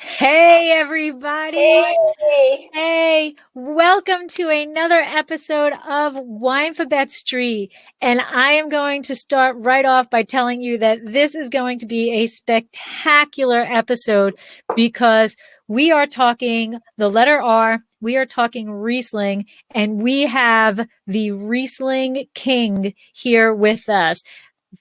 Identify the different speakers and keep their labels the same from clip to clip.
Speaker 1: Hey, everybody.
Speaker 2: Hey.
Speaker 1: Hey, welcome to another episode of Winephabet Street. And I am going to start right off by telling you that this is going to be a spectacular episode because we are talking the letter R, we are talking Riesling, and we have the Riesling King here with us.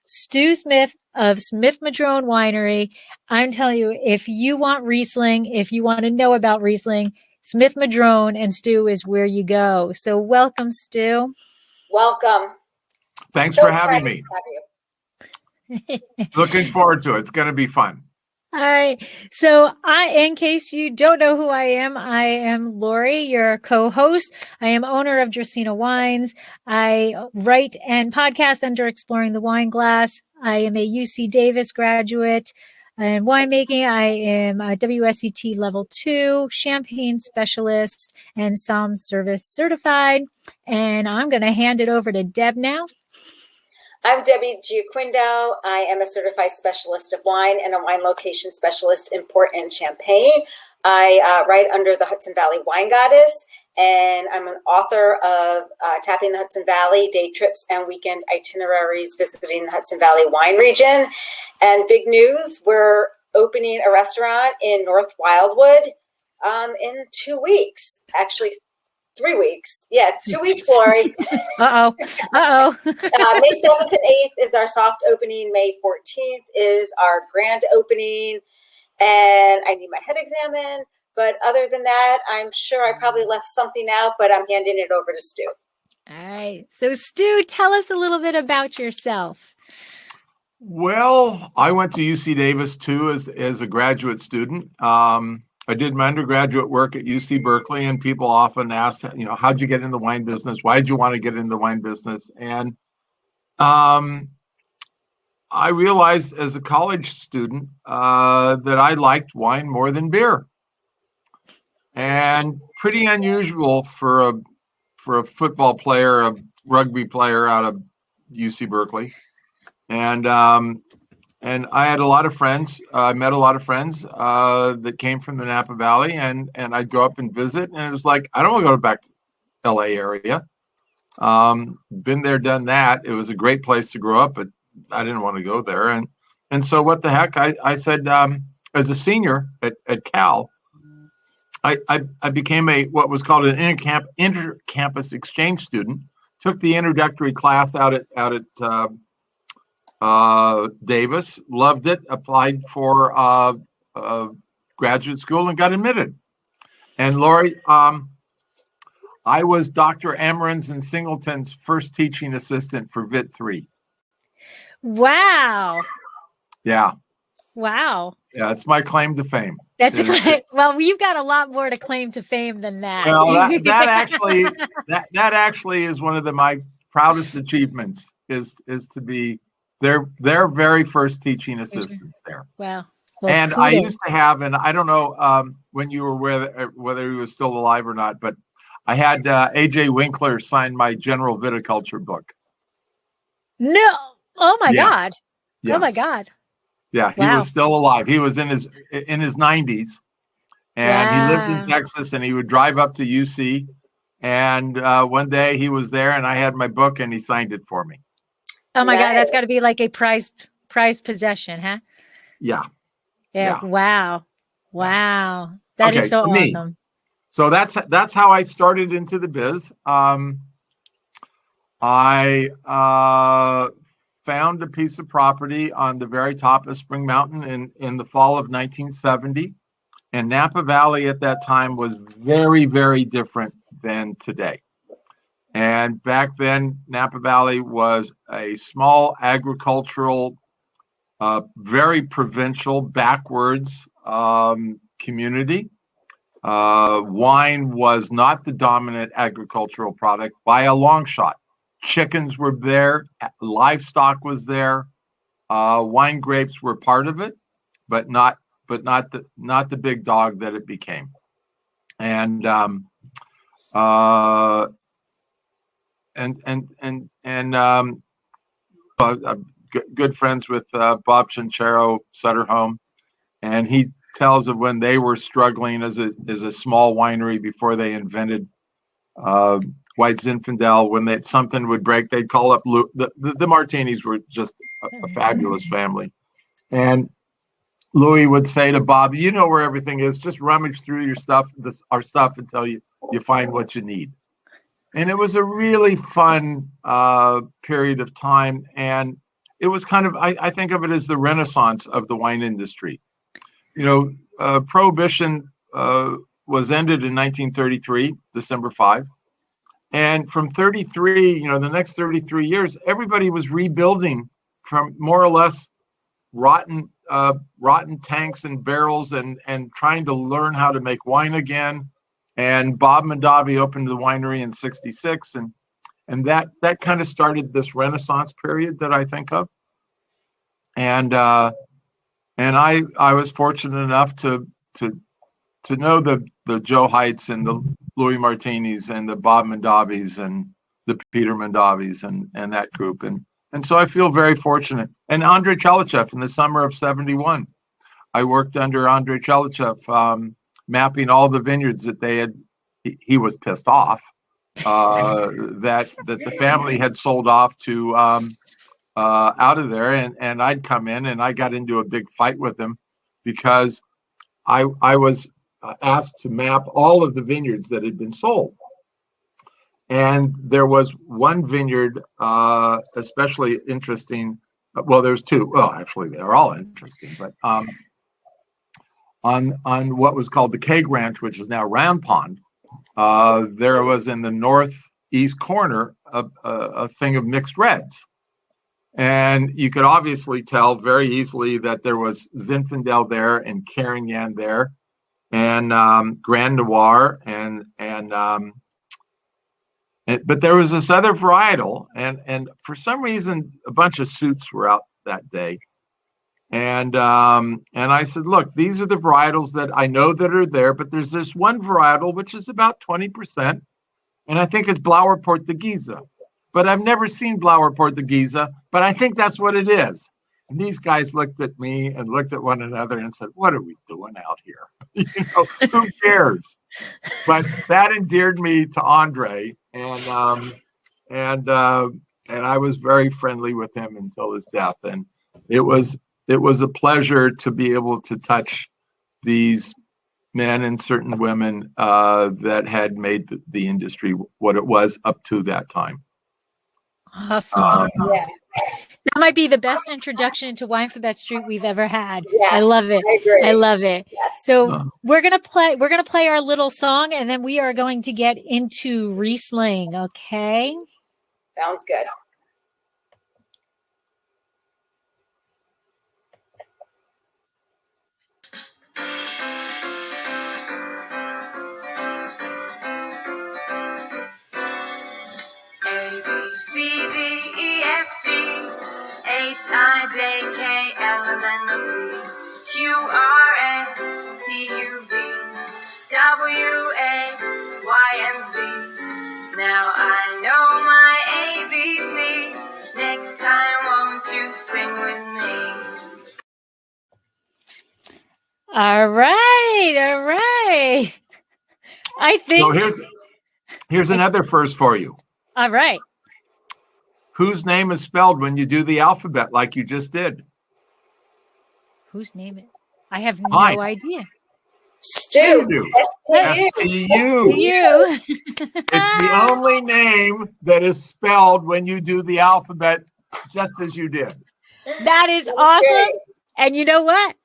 Speaker 1: Stu Smith of Smith Madrone Winery. I'm telling you, if you want Riesling, if you want to know about Riesling, Smith Madrone and Stu is where you go. So welcome, Stu.
Speaker 2: Welcome.
Speaker 3: Thanks
Speaker 2: So
Speaker 3: for having
Speaker 2: excited
Speaker 3: me.
Speaker 2: to have you.
Speaker 3: Looking forward to it. It's going to be fun.
Speaker 1: All right. So in case you don't know who I am Lori, your co-host. I am owner of Dracaena Wines. I write and podcast under Exploring the Wine Glass. I am a UC Davis graduate in winemaking. I am a WSET Level 2 champagne specialist and Somm service certified. And I'm going to hand it over to Deb now.
Speaker 2: I'm Debbie Giaquindo. I am a certified specialist of wine and a wine location specialist in Port and Champagne. I write under the Hudson Valley Wine Goddess, and I'm an author of Tapping the Hudson Valley, day trips and weekend itineraries visiting the Hudson Valley wine region. And big news, we're opening a restaurant in North Wildwood in 2 weeks. Actually, 3 weeks. Yeah, 2 weeks, Lori.
Speaker 1: Uh-oh.
Speaker 2: May 7th and 8th is our soft opening. May 14th is our grand opening. And I need my head examined. But other than that, I'm sure I probably left something out, but I'm handing it over to Stu.
Speaker 1: All right. So, Stu, tell us a little bit about yourself.
Speaker 3: Well, I went to UC Davis too as a graduate student. I did my undergraduate work at UC Berkeley, and people often ask, how'd you get in the wine business? Why did you want to get in the wine business? And I realized as a college student that I liked wine more than beer. And pretty unusual for a football player, a rugby player out of UC Berkeley. And I had a lot of friends. I met a lot of friends that came from the Napa Valley, and I'd go up and visit. And it was like, I don't want to go back to LA area. Been there, done that. It was a great place to grow up, but I didn't want to go there. And so what the heck? I said, as a senior at Cal, I became what was called an inter-campus exchange student. Took the introductory class out at Davis, loved it, applied for graduate school and got admitted. And Lori, I was Dr. Amarin's and Singleton's first teaching assistant for VIT 3.
Speaker 1: Wow.
Speaker 3: Yeah.
Speaker 1: Wow.
Speaker 3: Yeah, it's my claim to fame.
Speaker 1: That's well, you've got a lot more to claim to fame than that.
Speaker 3: Well, that actually is one of my proudest achievements is to be their very first teaching assistants there.
Speaker 1: Wow.
Speaker 3: Well, and kudos. I used to have, and I don't know when you were whether he was still alive or not, but I had AJ Winkler sign my general viticulture book.
Speaker 1: No. Oh my God.
Speaker 3: Yes.
Speaker 1: Oh my God.
Speaker 3: Yeah, he was still alive. He was in his 90s, and he lived in Texas, and he would drive up to UC. And one day he was there, and I had my book, and he signed it for me.
Speaker 1: Oh my God, that's got to be like a prized possession, huh?
Speaker 3: Yeah.
Speaker 1: Wow. That is so awesome.
Speaker 3: Me. So that's how I started into the biz. I found a piece of property on the very top of Spring Mountain in the fall of 1970. And Napa Valley at that time was very, very different than today. And back then, Napa Valley was a small agricultural, very provincial, backwards community. Wine was not the dominant agricultural product by a long shot. Chickens were there, livestock was there, wine grapes were part of it, but not the big dog that it became. And good friends with Bob Chinchero, Sutter Home, and he tells of when they were struggling as a small winery before they invented White Zinfandel. When something would break, they'd call up the Martinis were just a fabulous family. And Louis would say to Bob, "You know where everything is. Just rummage through your stuff, our stuff, until you find what you need." And it was a really fun period of time. And it was kind of, I think of it as the renaissance of the wine industry. Prohibition was ended in 1933, December 5. And from 33, the next 33 years, everybody was rebuilding from more or less rotten tanks and barrels and trying to learn how to make wine again. And Bob Mondavi opened the winery in 66. And that kind of started this renaissance period that I think of. And I was fortunate enough to know the Joe Heights and the Louis Martinis and the Bob Mondavis and the Peter Mondavis and that group. And so I feel very fortunate. And Andrei Chalichev in the summer of 71, I worked under Andrei Chalichev, mapping all the vineyards that they had. He was pissed off that the family had sold off to out of there, and I'd come in and I got into a big fight with him because I was asked to map all of the vineyards that had been sold. And there was one vineyard especially interesting. Well, there's two. Well, actually, they're all interesting. But on what was called the Keg Ranch, which is now Round Pond, there was in the northeast corner a thing of mixed reds. And you could obviously tell very easily that there was Zinfandel there and Carignan there and Grand Noir but there was this other varietal, and for some reason a bunch of suits were out that day, and I said, look, these are the varietals that I know that are there, but there's this one varietal which is about 20%, and I think it's Blauer Portuguesa, but I've never seen Blauer Portuguesa, but I think that's what it is. And these guys looked at me and looked at one another and said, what are we doing out here? Who cares? But that endeared me to Andre, and I was very friendly with him until his death. And it was a pleasure to be able to touch these men and certain women that had made the industry what it was up to that time.
Speaker 1: Awesome. Yeah. That might be the best introduction to Winephabet Street we've ever had.
Speaker 2: Yes,
Speaker 1: I love it.
Speaker 2: I agree.
Speaker 1: I love it.
Speaker 2: Yes.
Speaker 1: So we're gonna play our little song, and then we are going to get into Riesling. Okay.
Speaker 2: Sounds good.
Speaker 4: A, B, C, D, E, F, G, H, I, J, K, L, M, N, O, P, Q, R, S, T, U, V, W, X, Y, and Z. Now I know my ABC. Next time, won't you sing with me?
Speaker 1: All right. I think.
Speaker 3: So here's another first for you.
Speaker 1: All right.
Speaker 3: Whose name is spelled when you do the alphabet like you just did?
Speaker 1: Whose name it? I have
Speaker 3: Mine.
Speaker 1: No idea.
Speaker 2: Stu.
Speaker 3: S-T-U. It's the only name that is spelled when you do the alphabet just as you did.
Speaker 1: That is awesome. And you know what?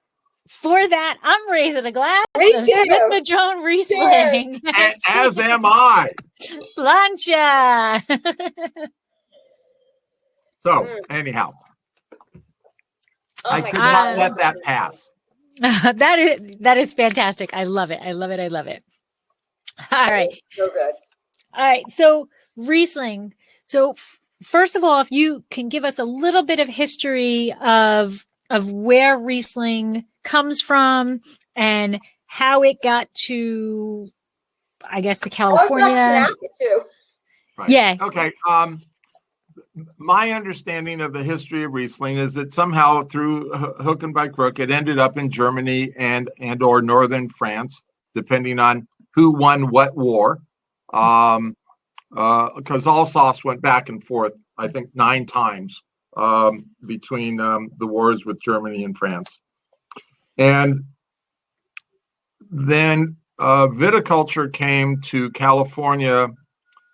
Speaker 1: For that, I'm raising a glass of Smith Madrone Riesling.
Speaker 3: As am I.
Speaker 1: Slancha.
Speaker 3: So, anyhow, I could not let that pass.
Speaker 1: That is fantastic. I love it. I love it. All right.
Speaker 2: So good.
Speaker 1: All right. So Riesling. So first of all, if you can give us a little bit of history of where Riesling comes from and how it got to, I guess, to California.
Speaker 2: Too.
Speaker 3: Right.
Speaker 1: Yeah.
Speaker 3: Okay. my understanding of the history of Riesling is that somehow through hook and by crook, it ended up in Germany and or northern France, depending on who won what war. Because Alsace went back and forth, I think 9 times between the wars with Germany and France. And then viticulture came to California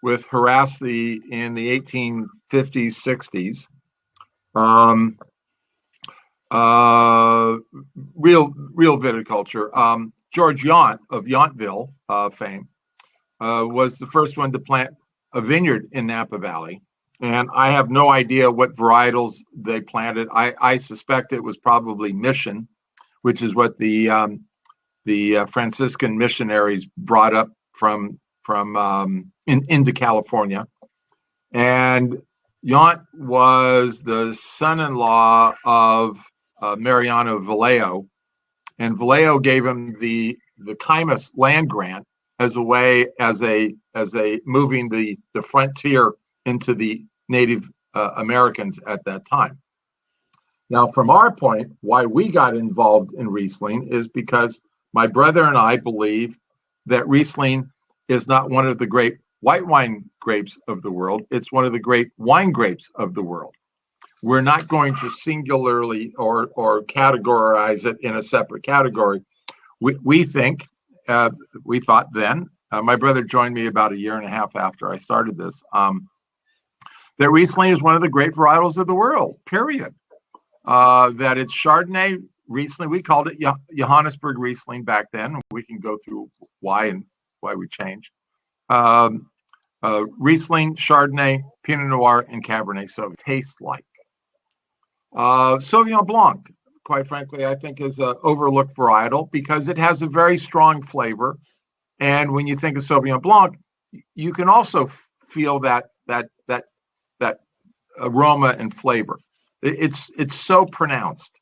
Speaker 3: with Harassy in the 1850s, 60s. Real viticulture. George Yount of Yountville fame was the first one to plant a vineyard in Napa Valley. And I have no idea what varietals they planted. I suspect it was probably Mission, which is what the Franciscan missionaries brought up from into California. And Yount was the son-in-law of Mariano Vallejo, and Vallejo gave him the Caymas land grant as a moving the frontier into the Native Americans at that time. Now, from our point, why we got involved in Riesling is because my brother and I believe that Riesling is not one of the great white wine grapes of the world. It's one of the great wine grapes of the world. We're not going to singularly or categorize it in a separate category. We thought then, my brother joined me about 1.5 years after I started this, that Riesling is one of the great varietals of the world, period. That it's Chardonnay, Riesling, we called it Johannesburg Riesling back then. We can go through why we changed. Riesling, Chardonnay, Pinot Noir, and Cabernet, so it tastes like. Sauvignon Blanc, quite frankly, I think is an overlooked varietal because it has a very strong flavor. And when you think of Sauvignon Blanc, you can also feel that aroma and flavor. It's so pronounced.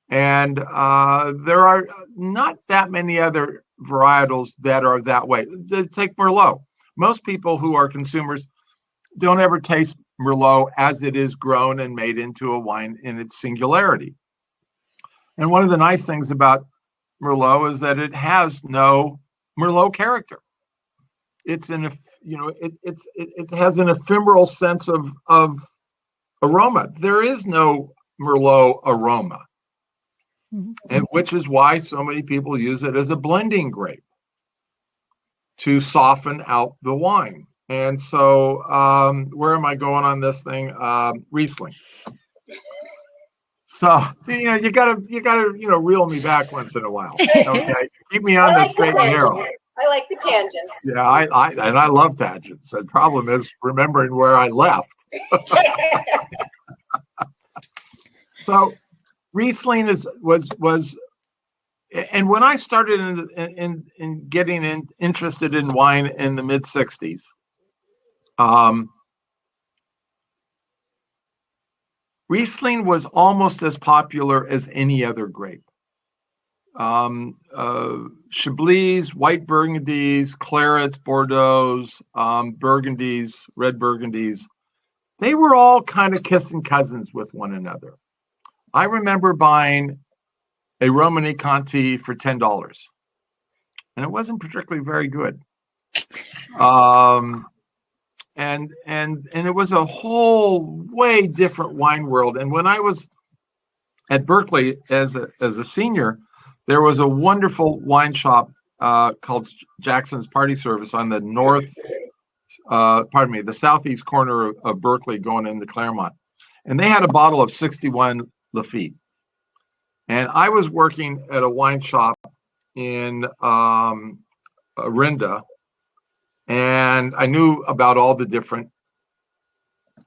Speaker 3: And there are not that many other varietals that are that way. Take Merlot. Most people who are consumers don't ever taste Merlot as it is grown and made into a wine in its singularity. And one of the nice things about Merlot is that it has no Merlot character. It has an ephemeral sense of aroma. There is no Merlot aroma. And which is why so many people use it as a blending grape to soften out the wine. And so, where am I going on this thing? Riesling. So you gotta reel me back once in a while. Okay, keep me on the straight and narrow.
Speaker 2: I like the tangents.
Speaker 3: Yeah, I love tangents. The problem is remembering where I left. So. Riesling was, and when I started in getting interested in wine in the mid '60s, Riesling was almost as popular as any other grape. Chablis, white Burgundies, Clarets, Bordeaux, Burgundies, red Burgundies, they were all kind of kissing cousins with one another. I remember buying a Romani Conti for $10, and it wasn't particularly very good. And it was a whole way different wine world. And when I was at Berkeley as a senior, there was a wonderful wine shop called Jackson's Party Service on the the southeast corner of Berkeley going into Claremont. And they had a bottle of 61 Lafite. And I was working at a wine shop in Orinda, and I knew about all the different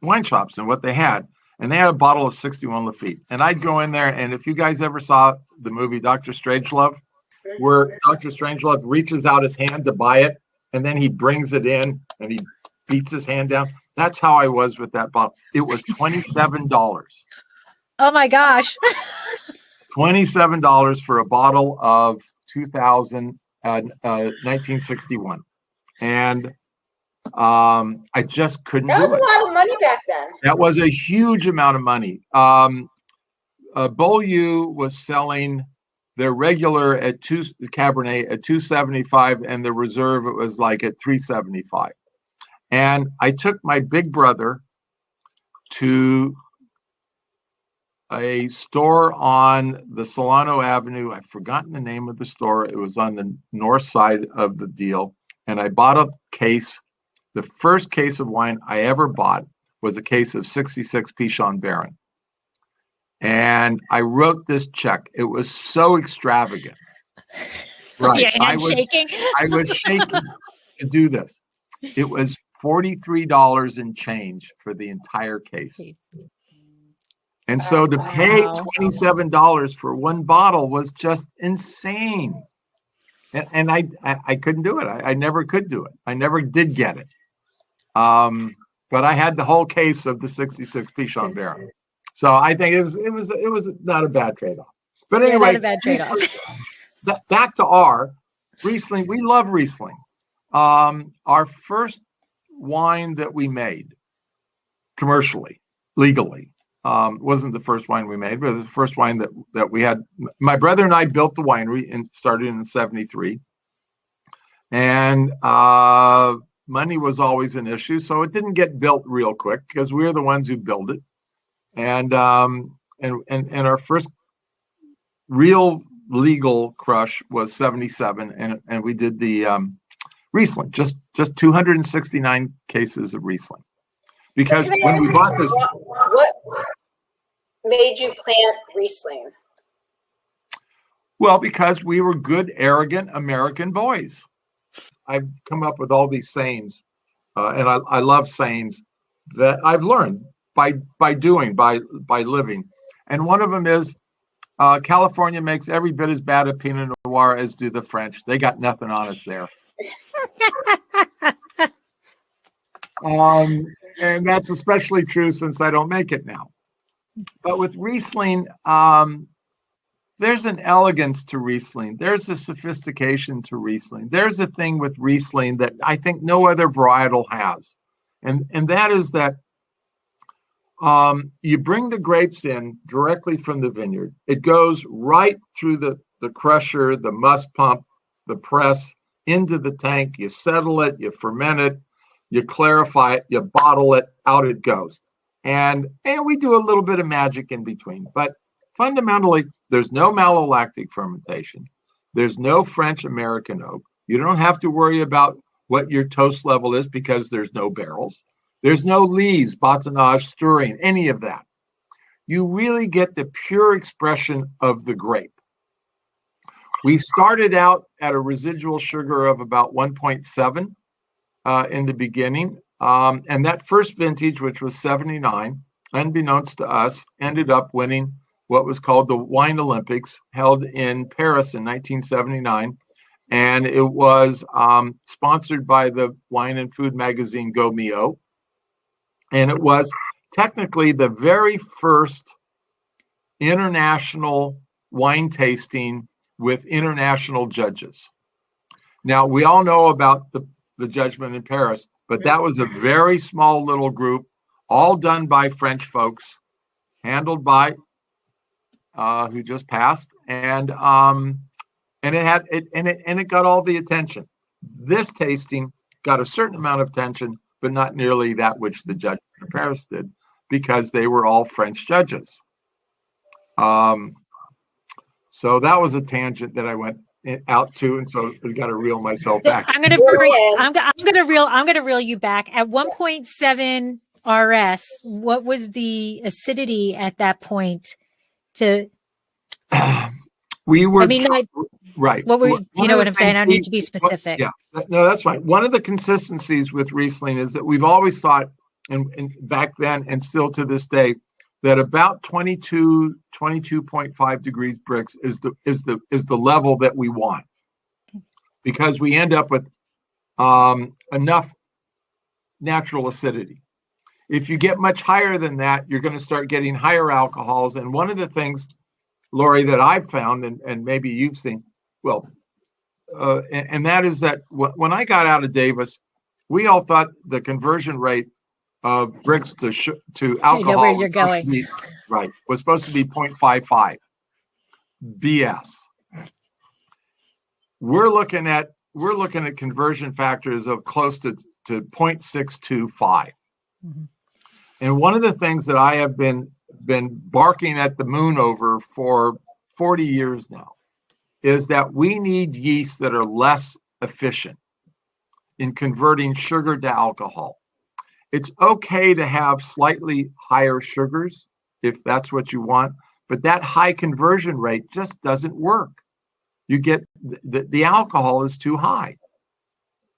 Speaker 3: wine shops and what they had. And they had a bottle of 61 Lafite. And I'd go in there, and if you guys ever saw the movie Dr. Strangelove, where Dr. Strangelove reaches out his hand to buy it, and then he brings it in, and he beats his hand down. That's how I was with that bottle. It was $27.
Speaker 1: Oh my gosh.
Speaker 3: $27 for a bottle of 1961. And I just couldn't
Speaker 2: That was
Speaker 3: do
Speaker 2: a
Speaker 3: it.
Speaker 2: lot of money back then.
Speaker 3: That was a huge amount of money. Beaulieu was selling their regular at Cabernet at $275, and the reserve it was like at $375. And I took my big brother to a store on the Solano Avenue. I've forgotten the name of the store. It was on the north side of the deal. And I bought a case. The first case of wine I ever bought was a case of 66 Pichon Baron. And I wrote this check. It was so extravagant. Right.
Speaker 1: Yeah, I
Speaker 3: was shaking to do this. It was $43 and change for the entire case. And so to pay $27 for one bottle was just insane. And I couldn't do it. I never could do it. I never did get it. But I had the whole case of the 66 Pichon Baron. So I think it was not a bad trade-off. But anyway,
Speaker 1: not a bad trade-off.
Speaker 3: Back to our Riesling. We love Riesling. Our first wine that we made commercially, legally, wasn't the first wine we made, but it was the first wine that we had. My brother and I built the winery and started in '73. And money was always an issue, so it didn't get built real quick because we were the ones who built it. And our first real legal crush was '77, and we did the Riesling, just 269 cases of Riesling. Because when we bought this,
Speaker 2: what made you plant Riesling?
Speaker 3: Well, because we were good, arrogant American boys. I've come up with all these sayings, and I love sayings that I've learned by living. And one of them is, California makes every bit as bad a Pinot Noir as do the French. They got nothing on us there. And that's especially true since I don't make it now. But with Riesling, there's an elegance to Riesling. There's a sophistication to Riesling. There's a thing with Riesling that I think no other varietal has. And that is that you bring the grapes in directly from the vineyard. It goes right through the crusher, the must pump, the press, into the tank. You settle it, you ferment it, you clarify it, you bottle it, out it goes. And we do a little bit of magic in between. But fundamentally, there's no malolactic fermentation. There's no French American oak. You don't have to worry about what your toast level is because there's no barrels. There's no lees, batonnage, stirring, any of that. You really get the pure expression of the grape. We started out at a residual sugar of about 1.7 in the beginning. And that first vintage, which was 79, unbeknownst to us, ended up winning what was called the Wine Olympics, held in Paris in 1979. And it was sponsored by the wine and food magazine Go Mio. And it was technically the very first international wine tasting with international judges. Now, we all know about the judgment in Paris, but that was a very small little group, all done by French folks, handled by who just passed, and it got all the attention. This tasting got a certain amount of attention, but not nearly that which the judge in Paris did, because they were all French judges. So that was a tangent that I went out to, and so I got to reel myself back.
Speaker 1: I'm gonna reel you back at 1.7 RS. What was the acidity at that point?
Speaker 3: We were
Speaker 1: right. What were you know what I'm saying? I need to be specific.
Speaker 3: Yeah, no, that's right. One of the consistencies with Riesling is that we've always thought, and back then and still to this day, that about 22.5 degrees Brix is the level that we want, because we end up with enough natural acidity. If you get much higher than that, you're going to start getting higher alcohols. And one of the things, Lori, that I've found, and maybe you've seen, and that is that when I got out of Davis, we all thought the conversion rate of bricks to
Speaker 1: I know where
Speaker 3: alcohol
Speaker 1: you're going.
Speaker 3: was supposed to be 0.55. BS. We're looking at conversion factors of close to 0.625.
Speaker 1: Mm-hmm.
Speaker 3: And one of the things that I have been barking at the moon over for 40 years now is that we need yeasts that are less efficient in converting sugar to alcohol. It's okay to have slightly higher sugars if that's what you want, but that high conversion rate just doesn't work. You get the alcohol is too high,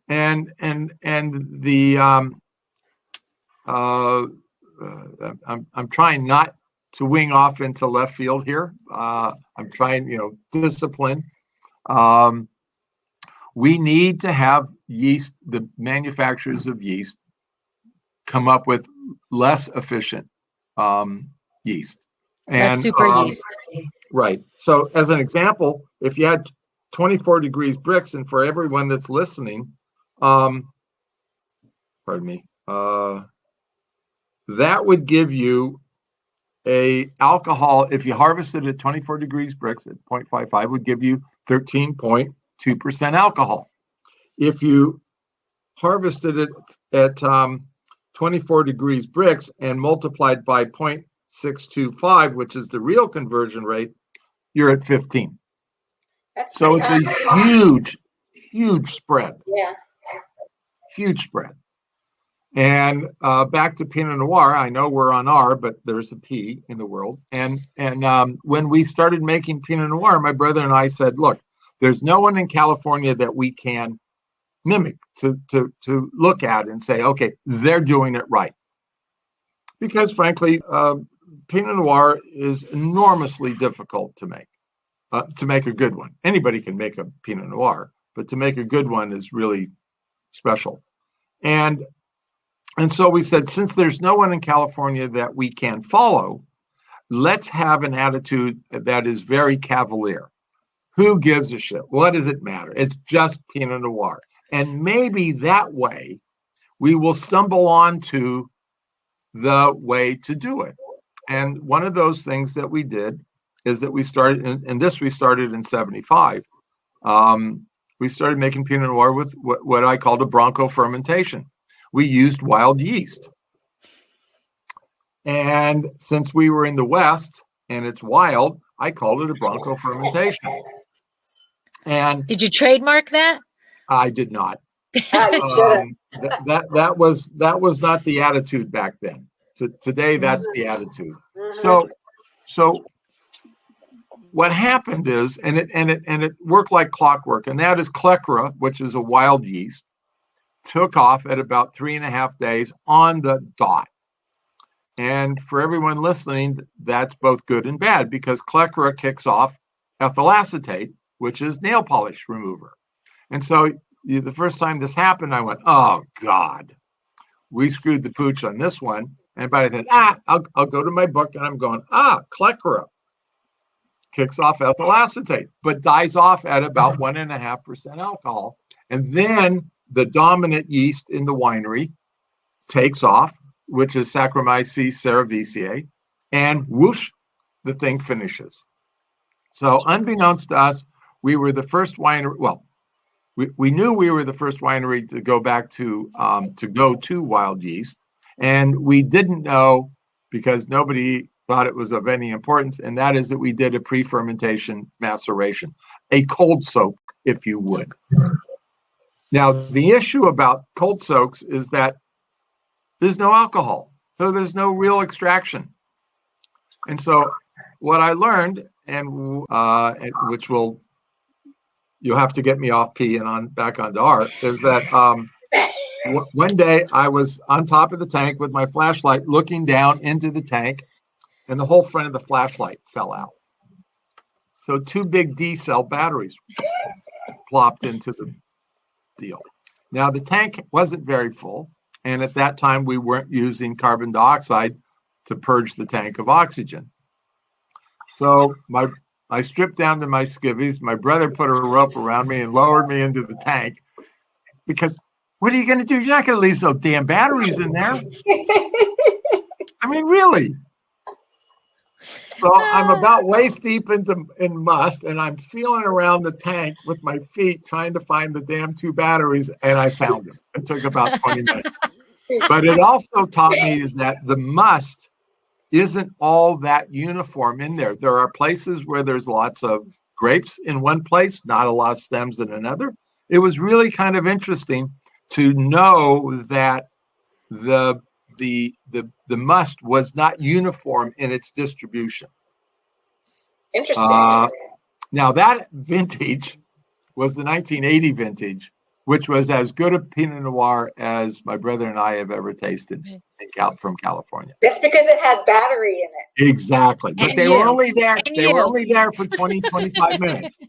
Speaker 3: and the I'm trying not to wing off into left field here. I'm trying, discipline. We need to have yeast, the manufacturers of yeast, come up with less efficient yeast.
Speaker 1: Less super yeast.
Speaker 3: Right. So as an example, if you had 24 degrees bricks, and for everyone that's listening, pardon me, that would give you a alcohol, if you harvested at 24 degrees bricks at 0.55, would give you 13.2% alcohol. If you harvested it at 24 degrees bricks and multiplied by 0.625, which is the real conversion rate, you're at 15. So it's a huge spread.
Speaker 2: Yeah.
Speaker 3: Huge spread. And back to Pinot Noir, I know we're on R, but there's a P in the world. And when we started making Pinot Noir, my brother and I said, look, there's no one in California that we can mimic, to look at and say, okay, they're doing it right. Because frankly, Pinot Noir is enormously difficult to make a good one. Anybody can make a Pinot Noir, but to make a good one is really special. And so we said, since there's no one in California that we can follow, let's have an attitude that is very cavalier. Who gives a shit? What does it matter? It's just Pinot Noir. And maybe that way we will stumble onto the way to do it. And one of those things that we did is that we started, and this we started in 75. We started making Pinot Noir with what I called a bronco fermentation. We used wild yeast. And since we were in the West and it's wild, I called it a bronco fermentation. And
Speaker 1: did you trademark that?
Speaker 3: I did not. That was not the attitude back then. Today, that's the attitude. So what happened is, and it worked like clockwork, and that is Clecra, which is a wild yeast, took off at about 3.5 days on the dot. And for everyone listening, that's both good and bad, because Clecra kicks off ethyl acetate, which is nail polish remover. And so the first time this happened, I went, oh God, we screwed the pooch on this one. And by then, I'll go to my book, and I'm going, Clecra kicks off ethyl acetate, but dies off at about 1.5% alcohol. And then the dominant yeast in the winery takes off, which is Saccharomyces cerevisiae, and whoosh, the thing finishes. So unbeknownst to us, we were the first winery. Well, we knew we were the first winery to go back to wild yeast, and we didn't know, because nobody thought it was of any importance, and that is that we did a pre-fermentation maceration, a cold soak, if you would. Now, the issue about cold soaks is that there's no alcohol, so there's no real extraction. And so what I learned, and which you'll have to get me off P and back onto R, is that one day I was on top of the tank with my flashlight looking down into the tank, and the whole front of the flashlight fell out. So 2 big D-cell batteries plopped into the deal. Now, the tank wasn't very full, and at that time we weren't using carbon dioxide to purge the tank of oxygen. So I stripped down to my skivvies. My brother put a rope around me and lowered me into the tank, because What are you going to do? You're not going to leave those damn batteries in there. I mean, really. So I'm about waist deep in must, and I'm feeling around the tank with my feet trying to find the damn 2 batteries, and I found them. It took about 20 minutes. But it also taught me that the must isn't all that uniform in there. There are places where there's lots of grapes in one place, not a lot of stems in another. It was really kind of interesting to know that the must was not uniform in its distribution.
Speaker 2: Interesting.
Speaker 3: Now that vintage was the 1980 vintage, which was as good a Pinot Noir as my brother and I have ever tasted from California.
Speaker 2: That's because it had battery in it.
Speaker 3: Exactly. But
Speaker 1: And
Speaker 3: they
Speaker 1: you.
Speaker 3: were only there.
Speaker 1: And
Speaker 3: They
Speaker 1: you.
Speaker 3: were only there for 20, 25 minutes.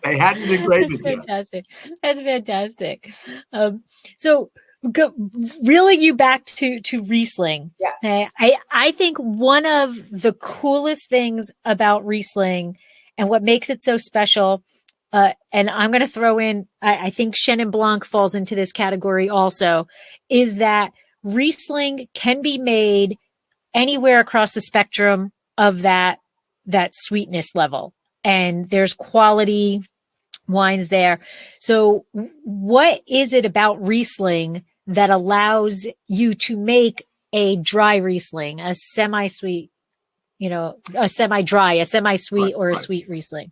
Speaker 3: They hadn't degraded yet.
Speaker 1: Fantastic. That's fantastic. So reeling you back to Riesling.
Speaker 2: Yeah.
Speaker 1: Okay, I think one of the coolest things about Riesling and what makes it so special, and I'm going to throw in, I think Chenin Blanc falls into this category also, is that Riesling can be made anywhere across the spectrum of that sweetness level. And there's quality wines there. So what is it about Riesling that allows you to make a dry Riesling, a semi-sweet, a semi-dry, a semi-sweet,
Speaker 3: Right,
Speaker 1: or a
Speaker 3: right.
Speaker 1: sweet Riesling?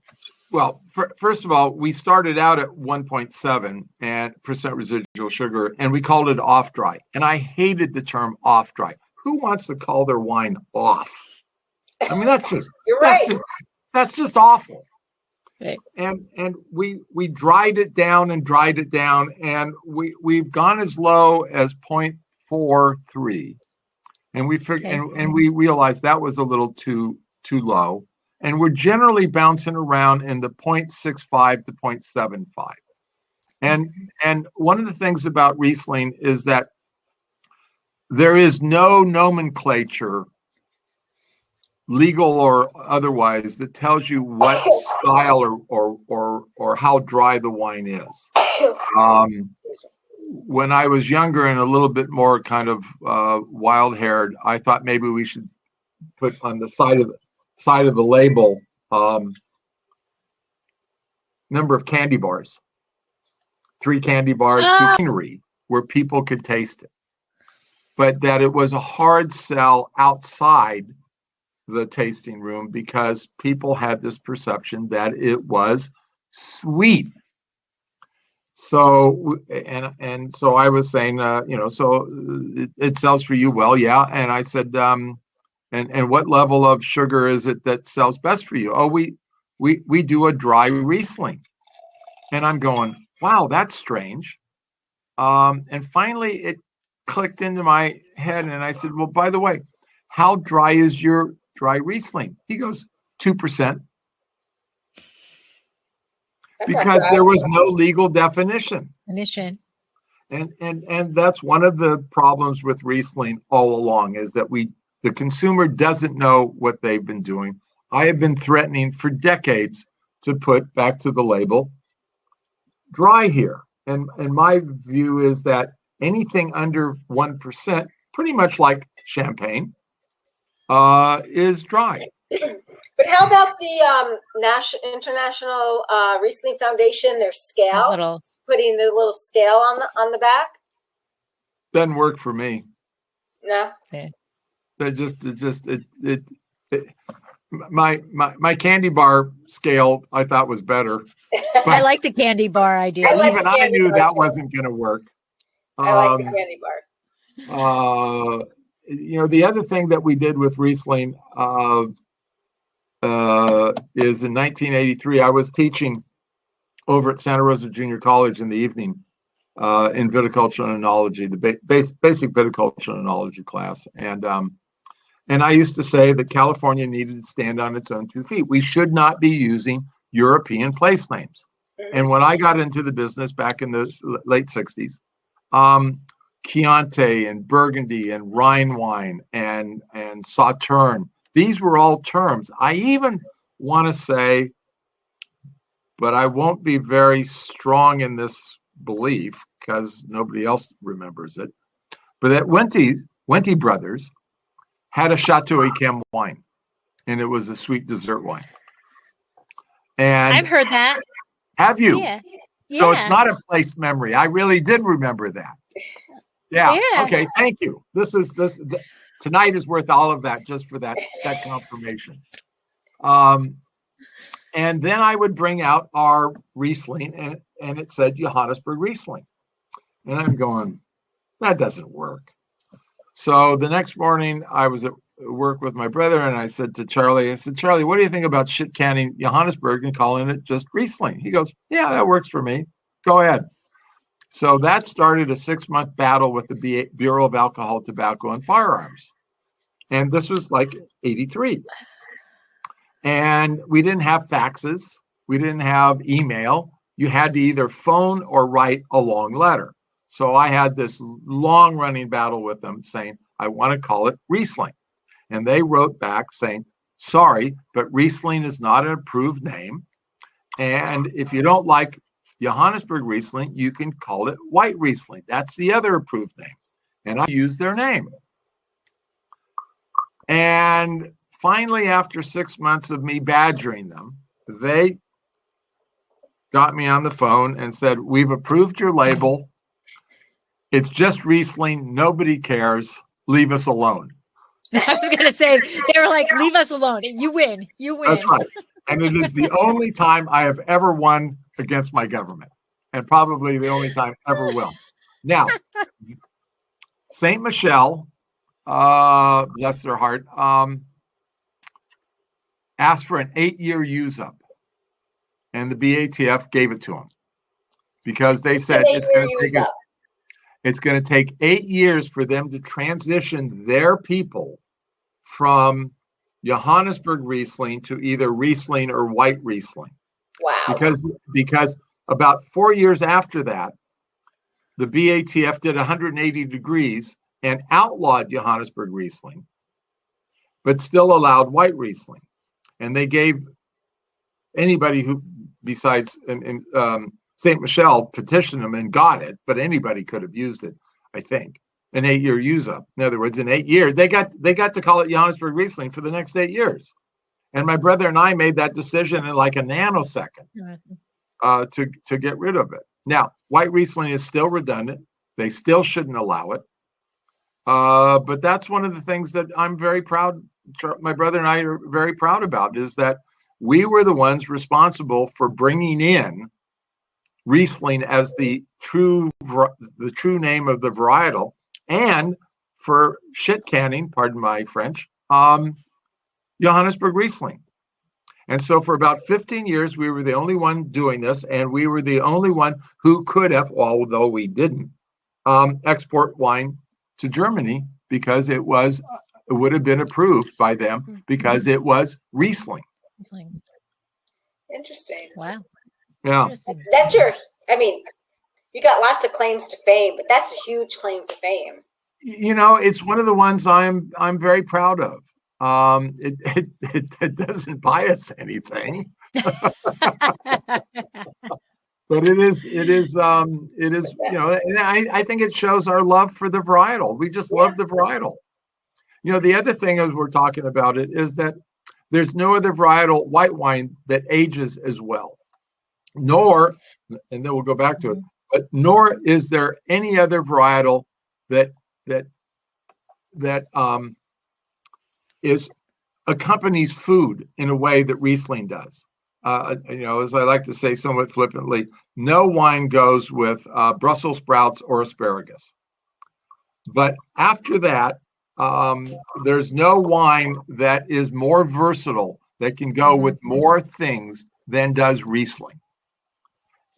Speaker 3: Well, first of all, we started out at 1.7% residual sugar, and we called it off dry. And I hated the term off dry. Who wants to call their wine off? I mean, that's just
Speaker 2: You're right.
Speaker 3: that's just awful.
Speaker 1: Right.
Speaker 3: And we dried it down, and we've gone as low as 0.43, and we realized that was a little too low, and we're generally bouncing around in the 0.65 to 0.75. And one of the things about Riesling is that there is no nomenclature, legal or otherwise, that tells you what style or how dry the wine is. When I was younger and a little bit more kind of wild-haired, I thought maybe we should put on the side of the label number of candy bars, 3 candy bars to Winery, where people could taste it, but that it was a hard sell outside the tasting room because people had this perception that it was sweet. So and so I was saying, so it sells for you well, yeah. And I said, and what level of sugar is it that sells best for you? Oh, we do a dry Riesling. And I'm going, wow, that's strange. And finally it clicked into my head, and I said, well, by the way, how dry is your dry Riesling? He goes, 2%. Because there was no legal definition. And that's one of the problems with Riesling all along, is that the consumer doesn't know what they've been doing. I have been threatening for decades to put back to the label dry here. And my view is that anything under 1%, pretty much like champagne, is dry.
Speaker 2: But how about the International Riesling Foundation, their scale, putting the little scale on the back?
Speaker 3: Doesn't work for me.
Speaker 2: No.
Speaker 1: Okay.
Speaker 3: My candy bar scale I thought was better.
Speaker 1: I like the candy bar idea.
Speaker 3: I knew that wasn't going to work.
Speaker 2: I like the candy bar.
Speaker 3: The other thing that we did with Riesling is in 1983, I was teaching over at Santa Rosa Junior College in the evening in viticulture and enology, the basic viticulture and enology class. And I used to say that California needed to stand on its own 2 feet. We should not be using European place names. Mm-hmm. And when I got into the business back in the late 60s, Chianti and Burgundy and Rhine wine and Sauterne, these were all terms. I even want to say, but I won't be very strong in this belief because nobody else remembers it. But at Wente Brothers had a Chateau Yquem wine, and it was a sweet dessert wine. And
Speaker 1: I've heard that.
Speaker 3: have you?
Speaker 1: Yeah.
Speaker 3: So it's not a place memory. I really did remember that. Yeah. Okay. Thank you. Tonight is worth all of that just for that confirmation. And then I would bring out our Riesling, and it said Johannesburg Riesling. And I'm going, that doesn't work. So the next morning I was at work with my brother, and I said to Charlie, Charlie, what do you think about shit canning Johannesburg and calling it just Riesling? He goes, yeah, that works for me. Go ahead. So that started a 6-month battle with the Bureau of Alcohol, Tobacco, and Firearms. And this was like 83. And we didn't have faxes. We didn't have email. You had to either phone or write a long letter. So I had this long running battle with them saying, I want to call it Riesling. And they wrote back saying, sorry, but Riesling is not an approved name. And if you don't like Johannesburg Riesling, you can call it White Riesling. That's the other approved name. And I used their name. And finally, after 6 months of me badgering them, they got me on the phone and said, we've approved your label. It's just Riesling. Nobody cares. Leave us alone.
Speaker 1: I was going to say, they were like, leave us alone. You win. You win.
Speaker 3: That's right. And it is the only time I have ever won against my government, and probably the only time ever will. Now, St. Michel, bless their heart, asked for an 8-year use up, and the BATF gave it to them because they said it's going to take 8 years for them to transition their people from Johannesburg Riesling to either Riesling or White Riesling.
Speaker 2: Wow.
Speaker 3: Because about 4 years after that, the BATF did 180 degrees and outlawed Johannesburg Riesling, but still allowed White Riesling. And they gave anybody who, besides St. Michel, petitioned them and got it, but anybody could have used it, I think, an 8-year use up. In other words, in 8 years, they got to call it Johannesburg Riesling for the next 8 years. And my brother and I made that decision in like a nanosecond to get rid of it. Now, White Riesling is still redundant. They still shouldn't allow it. But that's one of the things that I'm very proud, my brother and I are very proud about, is that we were the ones responsible for bringing in Riesling as the true name of the varietal, and for shit canning, pardon my French, Johannesburg Riesling. And so for about 15 years, we were the only one doing this, and we were the only one who could have, although we didn't, export wine to Germany because it would have been approved by them because it was Riesling.
Speaker 2: Interesting.
Speaker 1: Wow.
Speaker 3: Yeah.
Speaker 2: That's you got lots of claims to fame, but that's a huge claim to fame.
Speaker 3: You know, it's one of the ones I'm very proud of. It doesn't buy us anything. But it is, you know, and I think it shows our love for the varietal. We just love the varietal. You know, the other thing as we're talking about it is that there's no other varietal white wine that ages as well. Nor, and then we'll go back to it, but nor is there any other varietal that is accompanies food in a way that Riesling does. You know, as I like to say somewhat flippantly, no wine goes with Brussels sprouts or asparagus. But after that, there's no wine that is more versatile, that can go with more things than does Riesling.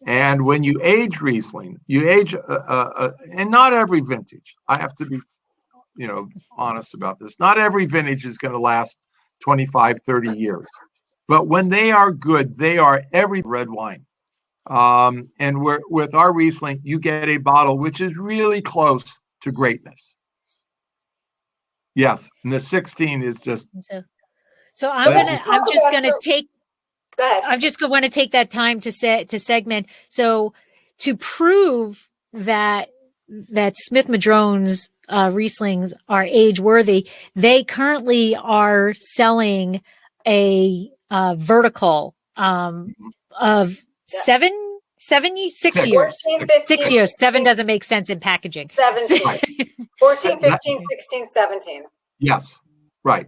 Speaker 3: And when you age Riesling, you age, and not every vintage, I have to be, you know, honest about this. Not every vintage is going to last 25, 30 years. But when they are good, they are every red wine. And with our Riesling, you get a bottle which is really close to greatness. Yes, and the 16 is just.
Speaker 1: So I'm just gonna take.
Speaker 2: Go ahead.
Speaker 1: I'm just going to take that time to segment. So to prove that Smith Madrone's Rieslings are age worthy, they currently are selling a vertical of 6 years.
Speaker 2: 14, 15,
Speaker 1: 6 years. 7 doesn't make sense in packaging.
Speaker 2: 17. 14, 15, 16, 17.
Speaker 3: Yes, right.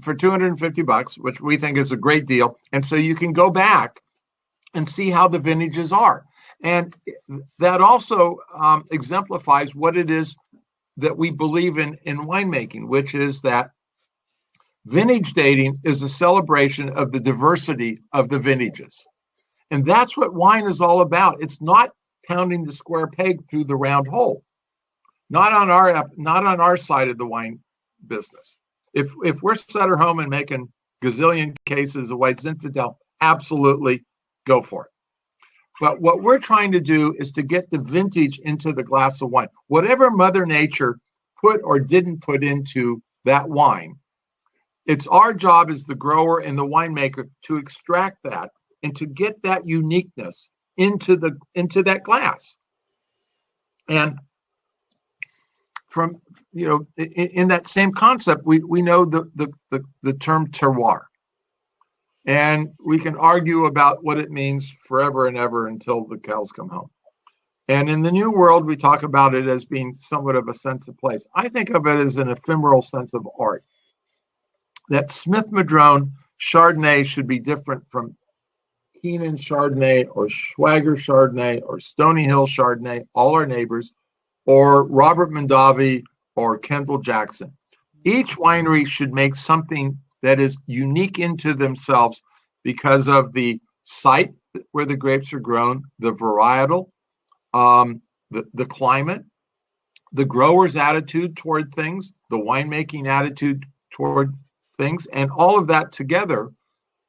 Speaker 3: For $250, which we think is a great deal. And so you can go back and see how the vintages are. And that also exemplifies what it is that we believe in winemaking, which is that vintage dating is a celebration of the diversity of the vintages. And that's what wine is all about. It's not pounding the square peg through the round hole. Not on our side of the wine business. If we're sat at home and making gazillion cases of White Zinfandel, absolutely go for it. But what we're trying to do is to get the vintage into the glass of wine. Whatever Mother Nature put or didn't put into that wine, it's our job as the grower and the winemaker to extract that and to get that uniqueness into that glass. And from, in that same concept, we know the term terroir. And we can argue about what it means forever and ever until the cows come home. And in the New World, we talk about it as being somewhat of a sense of place. I think of it as an ephemeral sense of art. That Smith Madrone Chardonnay should be different from Keenan Chardonnay or Schwager Chardonnay or Stony Hill Chardonnay, all our neighbors, or Robert Mondavi or Kendall Jackson. Each winery should make something that is unique into themselves because of the site where the grapes are grown, the varietal, the climate, the grower's attitude toward things, the winemaking attitude toward things, and all of that together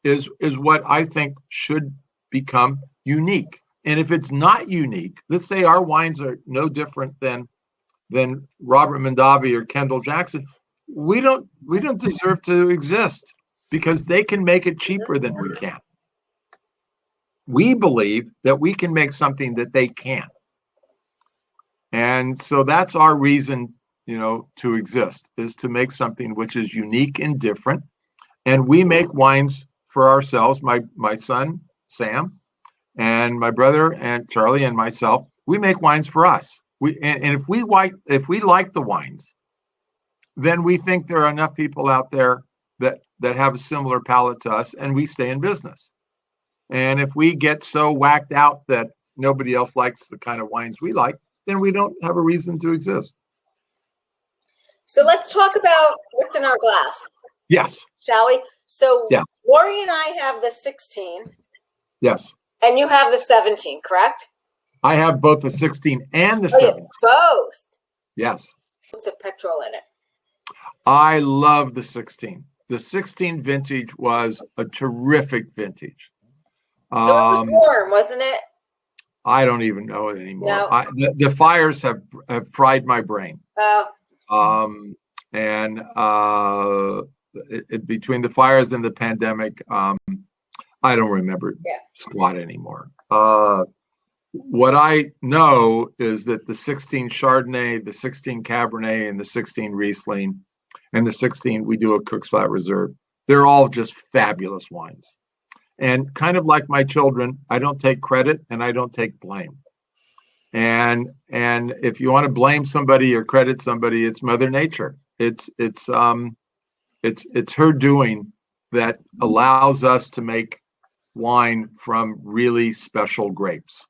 Speaker 3: is what I think should become unique. And if it's not unique, let's say our wines are no different than Robert Mondavi or Kendall Jackson, we don't deserve to exist because they can make it cheaper than we can. We believe that we can make something that they can't. And so that's our reason, to exist, is to make something which is unique and different. And we make wines for ourselves, my son, Sam, and my brother and Charlie and myself, we make wines for us. If we like the wines, then we think there are enough people out there that have a similar palate to us, and we stay in business. And if we get so whacked out that nobody else likes the kind of wines we like, then we don't have a reason to exist.
Speaker 2: So let's talk about what's in our glass.
Speaker 3: Yes.
Speaker 2: Shall we? So
Speaker 3: yeah.
Speaker 2: Lori and I have the 16.
Speaker 3: Yes.
Speaker 2: And you have the 17, correct?
Speaker 3: I have both the 16 and the 17.
Speaker 2: Both?
Speaker 3: Yes.
Speaker 2: Lots of petrol in it.
Speaker 3: I love the 16. The 16 vintage was a terrific vintage.
Speaker 2: So it was warm, wasn't it?
Speaker 3: I don't even know it anymore.
Speaker 2: No.
Speaker 3: The fires have fried my brain.
Speaker 2: Oh.
Speaker 3: Between the fires and the pandemic, I don't remember squat anymore. What I know is that the 16 Chardonnay, the 16 Cabernet, and the 16 Riesling, and the 16 we do a Cook's Flat Reserve, they're all just fabulous wines. And kind of like my children, I don't take credit and I don't take blame. And if you want to blame somebody or credit somebody, it's Mother Nature. It's her doing that allows us to make wine from really special grapes.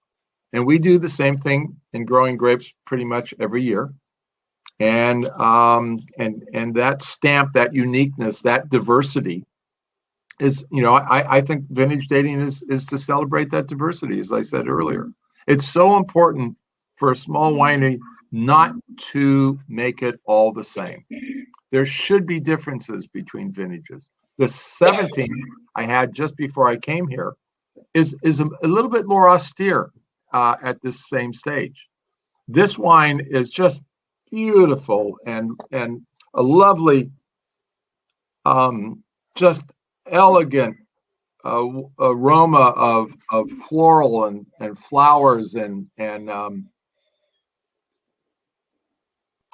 Speaker 3: And we do the same thing in growing grapes pretty much every year. And that stamp, that uniqueness, that diversity is, I think vintage dating is to celebrate that diversity, as I said earlier. It's so important for a small winery not to make it all the same. There should be differences between vintages. The 17 I had just before I came here is a little bit more austere at this same stage. This wine is just beautiful and a lovely, just elegant aroma of floral and flowers and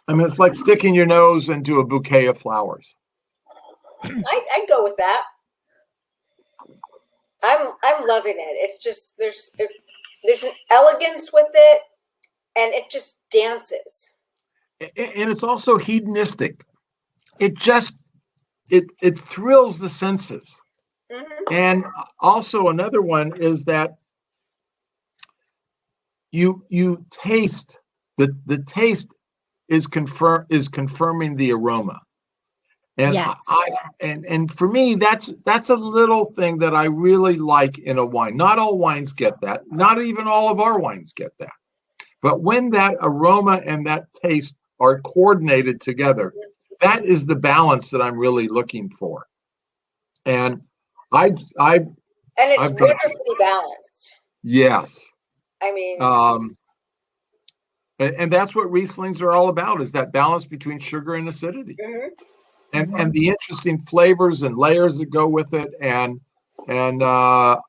Speaker 3: I mean, it's like sticking your nose into a bouquet of flowers.
Speaker 2: I'd go with that. I'm loving it. It's just there's an elegance with it, and it just dances.
Speaker 3: And it's also hedonistic. It thrills the senses. Mm-hmm. And also another one is that you taste the taste is confirming the aroma. And yes. And for me, that's a little thing that I really like in a wine. Not all wines get that. Not even all of our wines get that. But when that aroma and that taste are coordinated together, that is the balance that I'm really looking for. And it's
Speaker 2: wonderfully balanced.
Speaker 3: Yes.
Speaker 2: I mean,
Speaker 3: and that's what Rieslings are all about, is that balance between sugar and acidity. Mm-hmm. And the interesting flavors and layers that go with it, and our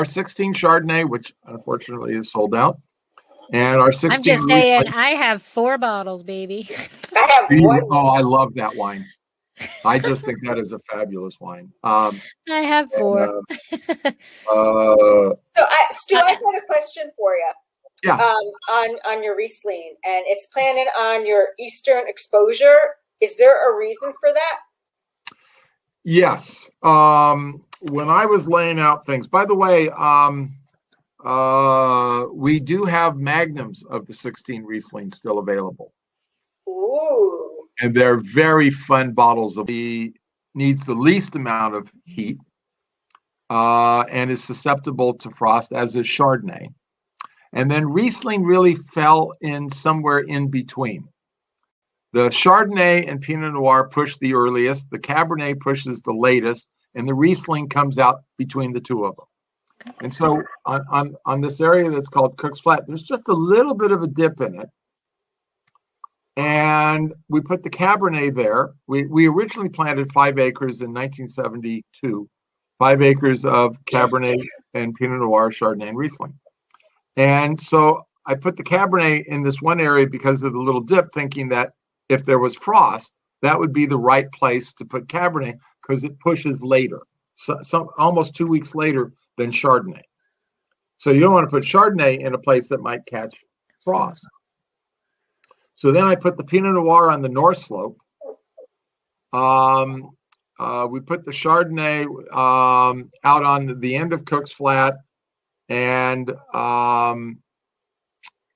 Speaker 3: 16 Chardonnay, which unfortunately is sold out, and our 16.
Speaker 1: I'm just saying, I have 4 bottles, baby.
Speaker 2: I have 1.
Speaker 3: Oh, I love that wine. I just think that is a fabulous wine.
Speaker 1: I have 4.
Speaker 2: Stu, I've got a question for you.
Speaker 3: Yeah.
Speaker 2: On your Riesling, and it's planted on your eastern exposure. Is there a reason for that?
Speaker 3: Yes. When I was laying out things, by the way, we do have magnums of the 16 Riesling still available.
Speaker 2: Ooh.
Speaker 3: And they're very fun bottles. Needs the least amount of heat and is susceptible to frost, as is Chardonnay. And then Riesling really fell in somewhere in between. The Chardonnay and Pinot Noir push the earliest, the Cabernet pushes the latest, and the Riesling comes out between the two of them. And so on this area that's called Cook's Flat, there's just a little bit of a dip in it. And we put the Cabernet there. We originally planted 5 acres in 1972, 5 acres of Cabernet and Pinot Noir, Chardonnay, and Riesling. And so I put the Cabernet in this one area because of the little dip, thinking that if there was frost, that would be the right place to put Cabernet because it pushes later, so almost 2 weeks later than Chardonnay. So you don't want to put Chardonnay in a place that might catch frost. So then I put the Pinot Noir on the north slope. We put the Chardonnay out on the end of Cook's Flat, and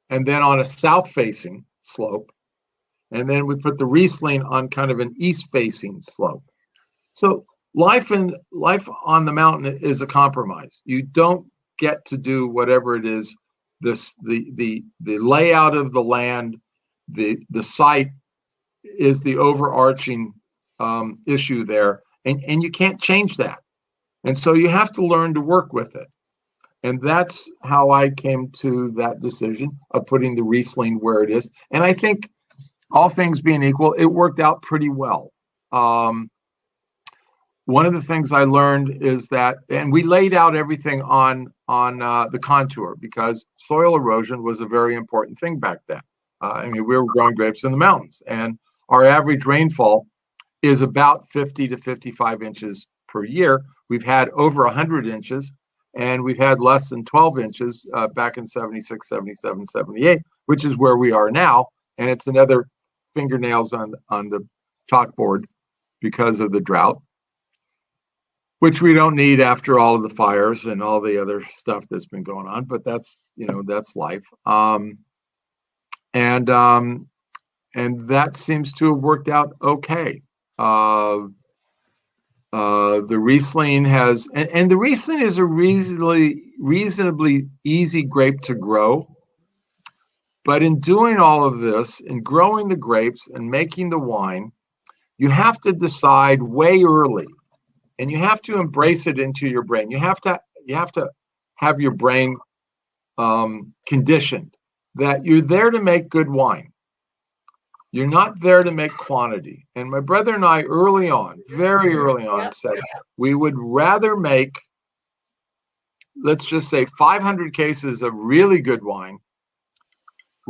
Speaker 3: then on a south-facing slope, and then we put the Riesling on kind of an east-facing slope. So life on the mountain is a compromise. You don't get to do whatever it is. The layout of the land, the site is the overarching issue there, and you can't change that. And so you have to learn to work with it. And that's how I came to that decision of putting the Riesling where it is. And I think, all things being equal, it worked out pretty well. One of the things I learned is that, and we laid out everything on the contour because soil erosion was a very important thing back then. I mean, we were growing grapes in the mountains, and our average rainfall is about 50 to 55 inches per year. We've had over 100 inches. And we've had less than 12 inches back in 76, 77, 78, which is where we are now. And it's another fingernails on the chalkboard because of the drought, which we don't need after all of the fires and all the other stuff that's been going on. But that's life. And that seems to have worked out okay. The Riesling has, and the Riesling is a reasonably easy grape to grow. But in doing all of this, in growing the grapes and making the wine, you have to decide way early, and you have to embrace it into your brain. You have to have your brain conditioned that you're there to make good wine. You're not there to make quantity. And my brother and I very early on, said we would rather make, let's just say, 500 cases of really good wine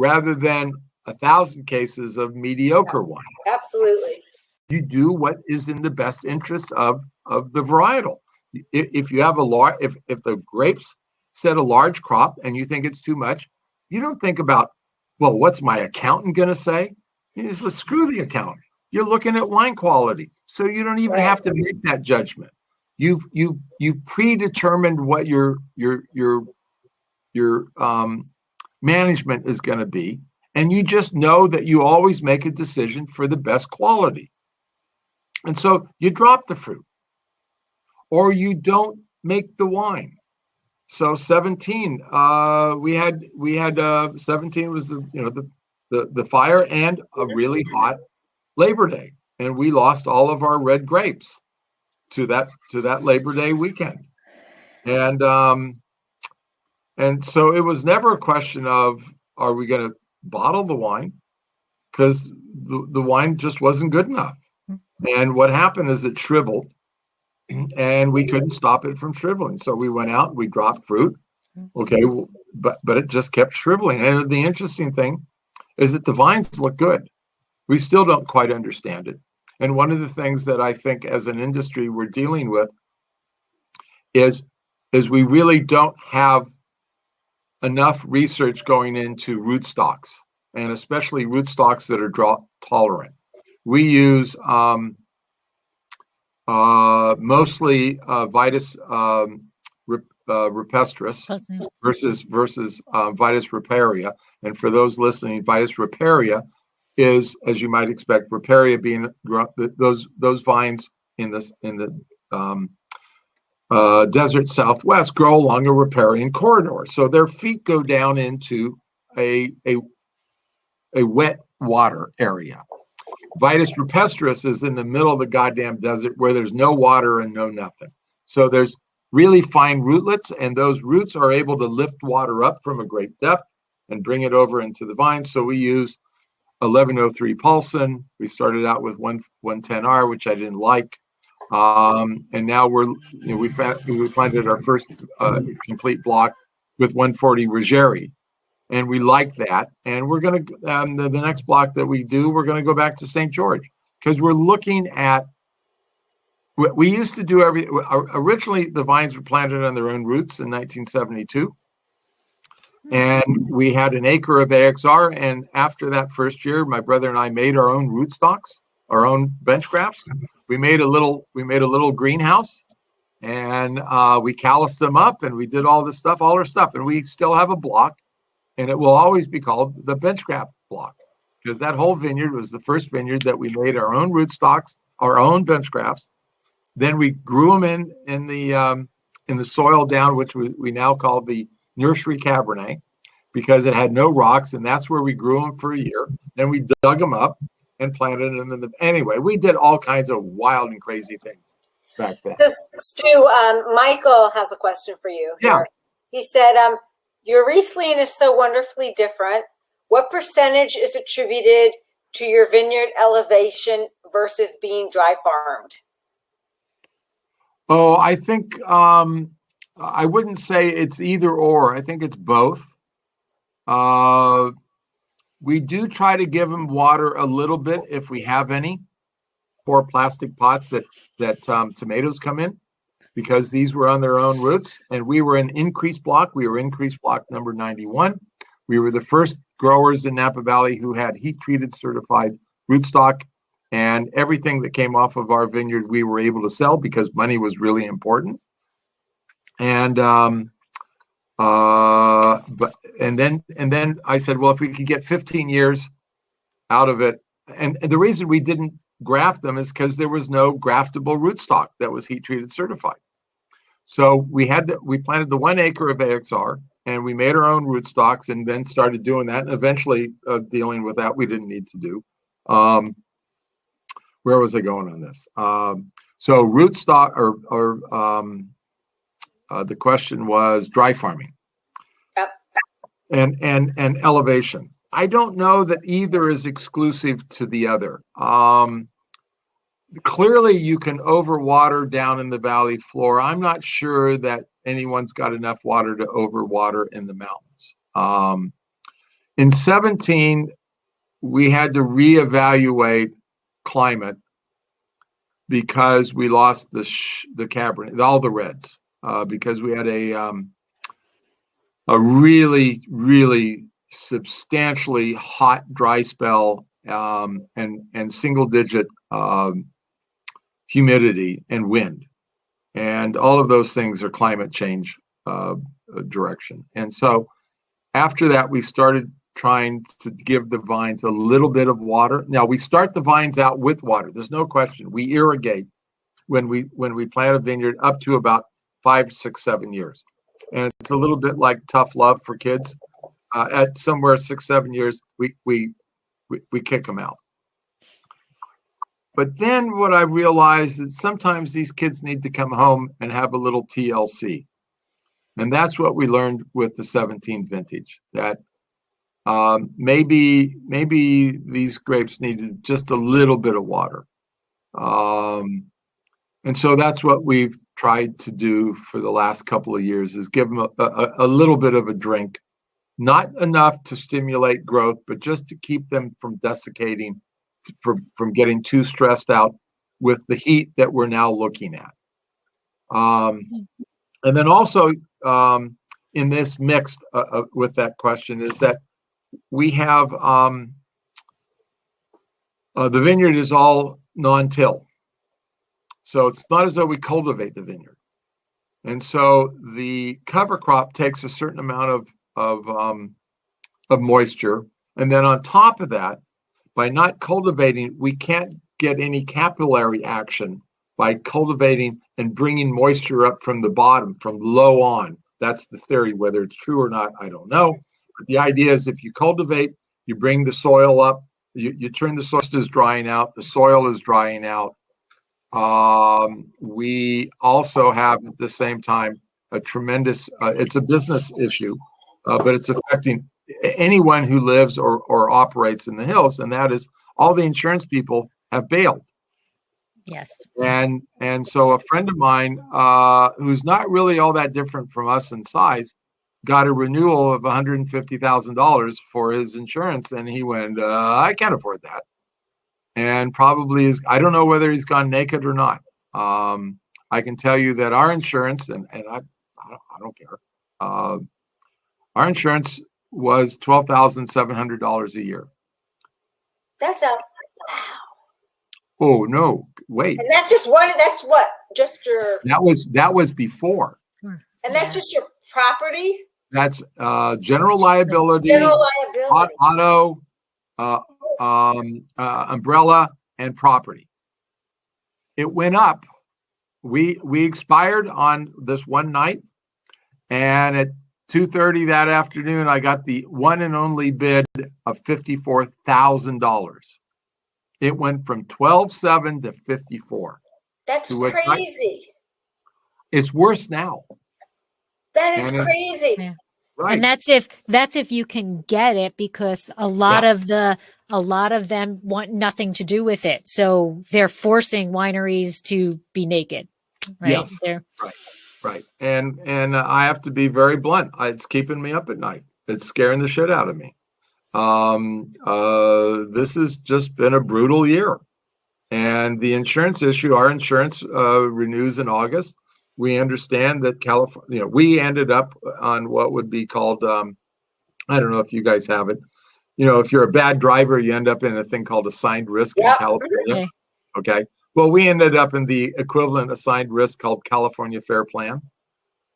Speaker 3: rather than 1,000 cases of mediocre wine.
Speaker 2: Absolutely.
Speaker 3: You do what is in the best interest of the varietal. If you have if the grapes set a large crop and you think it's too much, you don't think about, well, what's my accountant going to say? You just screw the accountant. You're looking at wine quality, so you don't even have to make that judgment. You've predetermined what your management is going to be, and you just know that you always make a decision for the best quality. And so you drop the fruit, or you don't make the wine. So 17, we had 17 was the fire and a really hot Labor Day, and we lost all of our red grapes to that Labor Day weekend, and so it was never a question of, are we going to bottle the wine, because the wine just wasn't good enough. And what happened is it shriveled, and we couldn't stop it from shriveling. So we went out and we dropped fruit. Okay, but it just kept shriveling. And the interesting thing is that the vines look good. We still don't quite understand it. And one of the things that I think as an industry we're dealing with is we really don't have enough research going into rootstocks, and especially rootstocks that are drought tolerant. We use mostly Vitis rupestris versus Vitis riparia. And for those listening, Vitis riparia is, as you might expect, riparia being those vines in the desert Southwest grow along a riparian corridor. So their feet go down into a wet water area. Vitis rupestris is in the middle of the goddamn desert where there's no water and no nothing. So there's really fine rootlets, and those roots are able to lift water up from a great depth and bring it over into the vine. So we use 1103 Paulson. We started out with 110R, which I didn't like. And now we planted our first complete block with 140 Ruggieri. And we like that. And we're going to, the next block that we do, we're going to go back to St. George, because we're looking at, we used to do originally the vines were planted on their own roots in 1972. And we had an acre of AXR. And after that first year, my brother and I made our own rootstocks, our own bench grafts. We made a little greenhouse, and we calloused them up, and we did all this stuff, all our stuff. And we still have a block. And it will always be called the bench graft block, because that whole vineyard was the first vineyard that we made our own rootstocks, our own bench grafts. Then we grew them in the soil down, which we now call the nursery Cabernet, because it had no rocks, and that's where we grew them for a year. Then we dug them up and planted them anyway, we did all kinds of wild and crazy things back then.
Speaker 2: So, Stu, Michael has a question for you here.
Speaker 3: Yeah.
Speaker 2: He said, your Riesling is so wonderfully different. What percentage is attributed to your vineyard elevation versus being dry farmed?
Speaker 3: Oh, I think I wouldn't say it's either or. I think it's both. We do try to give them water a little bit if we have any, for plastic pots that tomatoes come in, because these were on their own roots, and we were in increase block. We were increase block number 91. We were the first growers in Napa Valley who had heat treated certified rootstock, and everything that came off of our vineyard we were able to sell because money was really important. And then I said, well, if we could get 15 years out of it, and the reason we didn't graft them is because there was no graftable rootstock that was heat treated certified. So we planted the 1 acre of AXR, and we made our own rootstocks, and then started doing that, and eventually dealing with that we didn't need to do. Where was I going on this? So rootstock, the question was dry farming.
Speaker 2: Yep.
Speaker 3: And elevation. I don't know that either is exclusive to the other. Clearly, you can overwater down in the valley floor. I'm not sure that anyone's got enough water to overwater in the mountains. In 17, we had to reevaluate climate because we lost the Cabernet, all the reds, because we had a really, really substantially hot dry spell, and single-digit humidity and wind, and all of those things are climate change direction. And so after that, we started trying to give the vines a little bit of water. Now we start the vines out with water. There's no question. We irrigate when we plant a vineyard up to about 5, 6, 7 years, and it's a little bit like tough love for kids. At somewhere 6, 7 years, we kick them out. But then what I realized is sometimes these kids need to come home and have a little TLC, and that's what we learned with the 17 vintage. That maybe these grapes needed just a little bit of water, and so that's what we've tried to do for the last couple of years, is give them a little bit of a drink, not enough to stimulate growth, but just to keep them from desiccating, from getting too stressed out with the heat that we're now looking at. And then also in this mix with that question is that we have the vineyard is all non-till. So it's not as though we cultivate the vineyard. And so the cover crop takes a certain amount of moisture. And then on top of that, by not cultivating, we can't get any capillary action by cultivating and bringing moisture up from the bottom, from low on. That's the theory. Whether it's true or not, I don't know. But the idea is if you cultivate, you bring the soil up, you turn the soil is drying out, the soil is drying out. We also have at the same time a tremendous, it's a business issue, but it's affecting anyone who lives or operates in the hills, and that is all the insurance people have bailed.
Speaker 1: Yes.
Speaker 3: And so a friend of mine who's not really all that different from us in size got a renewal of $150,000 for his insurance, and he went, I can't afford that. And probably is, I don't know whether he's gone naked or not. I can tell you that our insurance, and I don't care, our insurance was $12,700 a year.
Speaker 2: That's a wow.
Speaker 3: Oh no, wait.
Speaker 2: And that's just one. That's what just your.
Speaker 3: That was before.
Speaker 2: And that's just your property.
Speaker 3: That's general liability, auto, umbrella, and property. It went up. We expired on this one night, and at 2:30 that afternoon, I got the one and only bid of $54,000. It went from 12.7 to 54.
Speaker 2: That's crazy.
Speaker 3: It's worse now.
Speaker 2: That is crazy.
Speaker 1: Yeah.
Speaker 3: Right.
Speaker 1: And that's if you can get it, because a lot of them want nothing to do with it. So they're forcing wineries to be naked. Right.
Speaker 3: Yes. Right. And I have to be very blunt. It's keeping me up at night. It's scaring the shit out of me. This has just been a brutal year. And the insurance issue, our insurance renews in August. We understand that California, we ended up on what would be called, I don't know if you guys have it. If you're a bad driver, you end up in a thing called assigned risk in California. Okay. Well, we ended up in the equivalent assigned risk called California Fair Plan.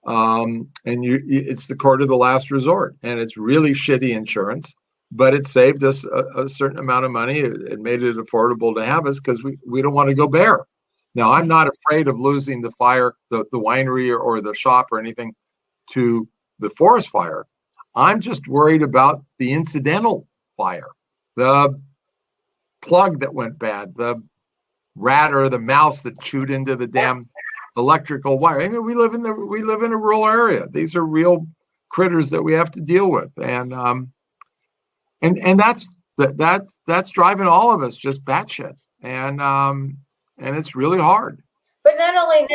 Speaker 3: And it's the court of the last resort, and it's really shitty insurance, but it saved us a certain amount of money. It made it affordable to have us because we don't want to go bare. Now, I'm not afraid of losing the fire, the winery or the shop or anything to the forest fire. I'm just worried about the incidental fire, the plug that went bad, the rat or the mouse that chewed into the damn electrical wire. I mean, we live in a rural area. These are real critters that we have to deal with, and that's driving all of us just batshit, and it's really hard.
Speaker 2: But not only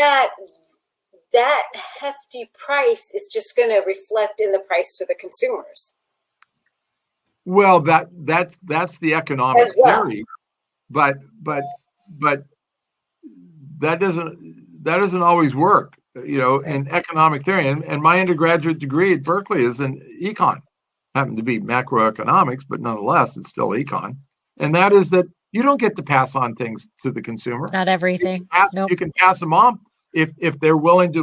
Speaker 2: that hefty price is just going to reflect in the price to the consumers.
Speaker 3: Well, that's the economic
Speaker 2: as well.
Speaker 3: theory, but that doesn't always work, in economic theory. And my undergraduate degree at Berkeley is in econ. Happened to be macroeconomics, but nonetheless, it's still econ. And that is that you don't get to pass on things to the consumer.
Speaker 1: Not everything.
Speaker 3: You can pass them on if they're willing to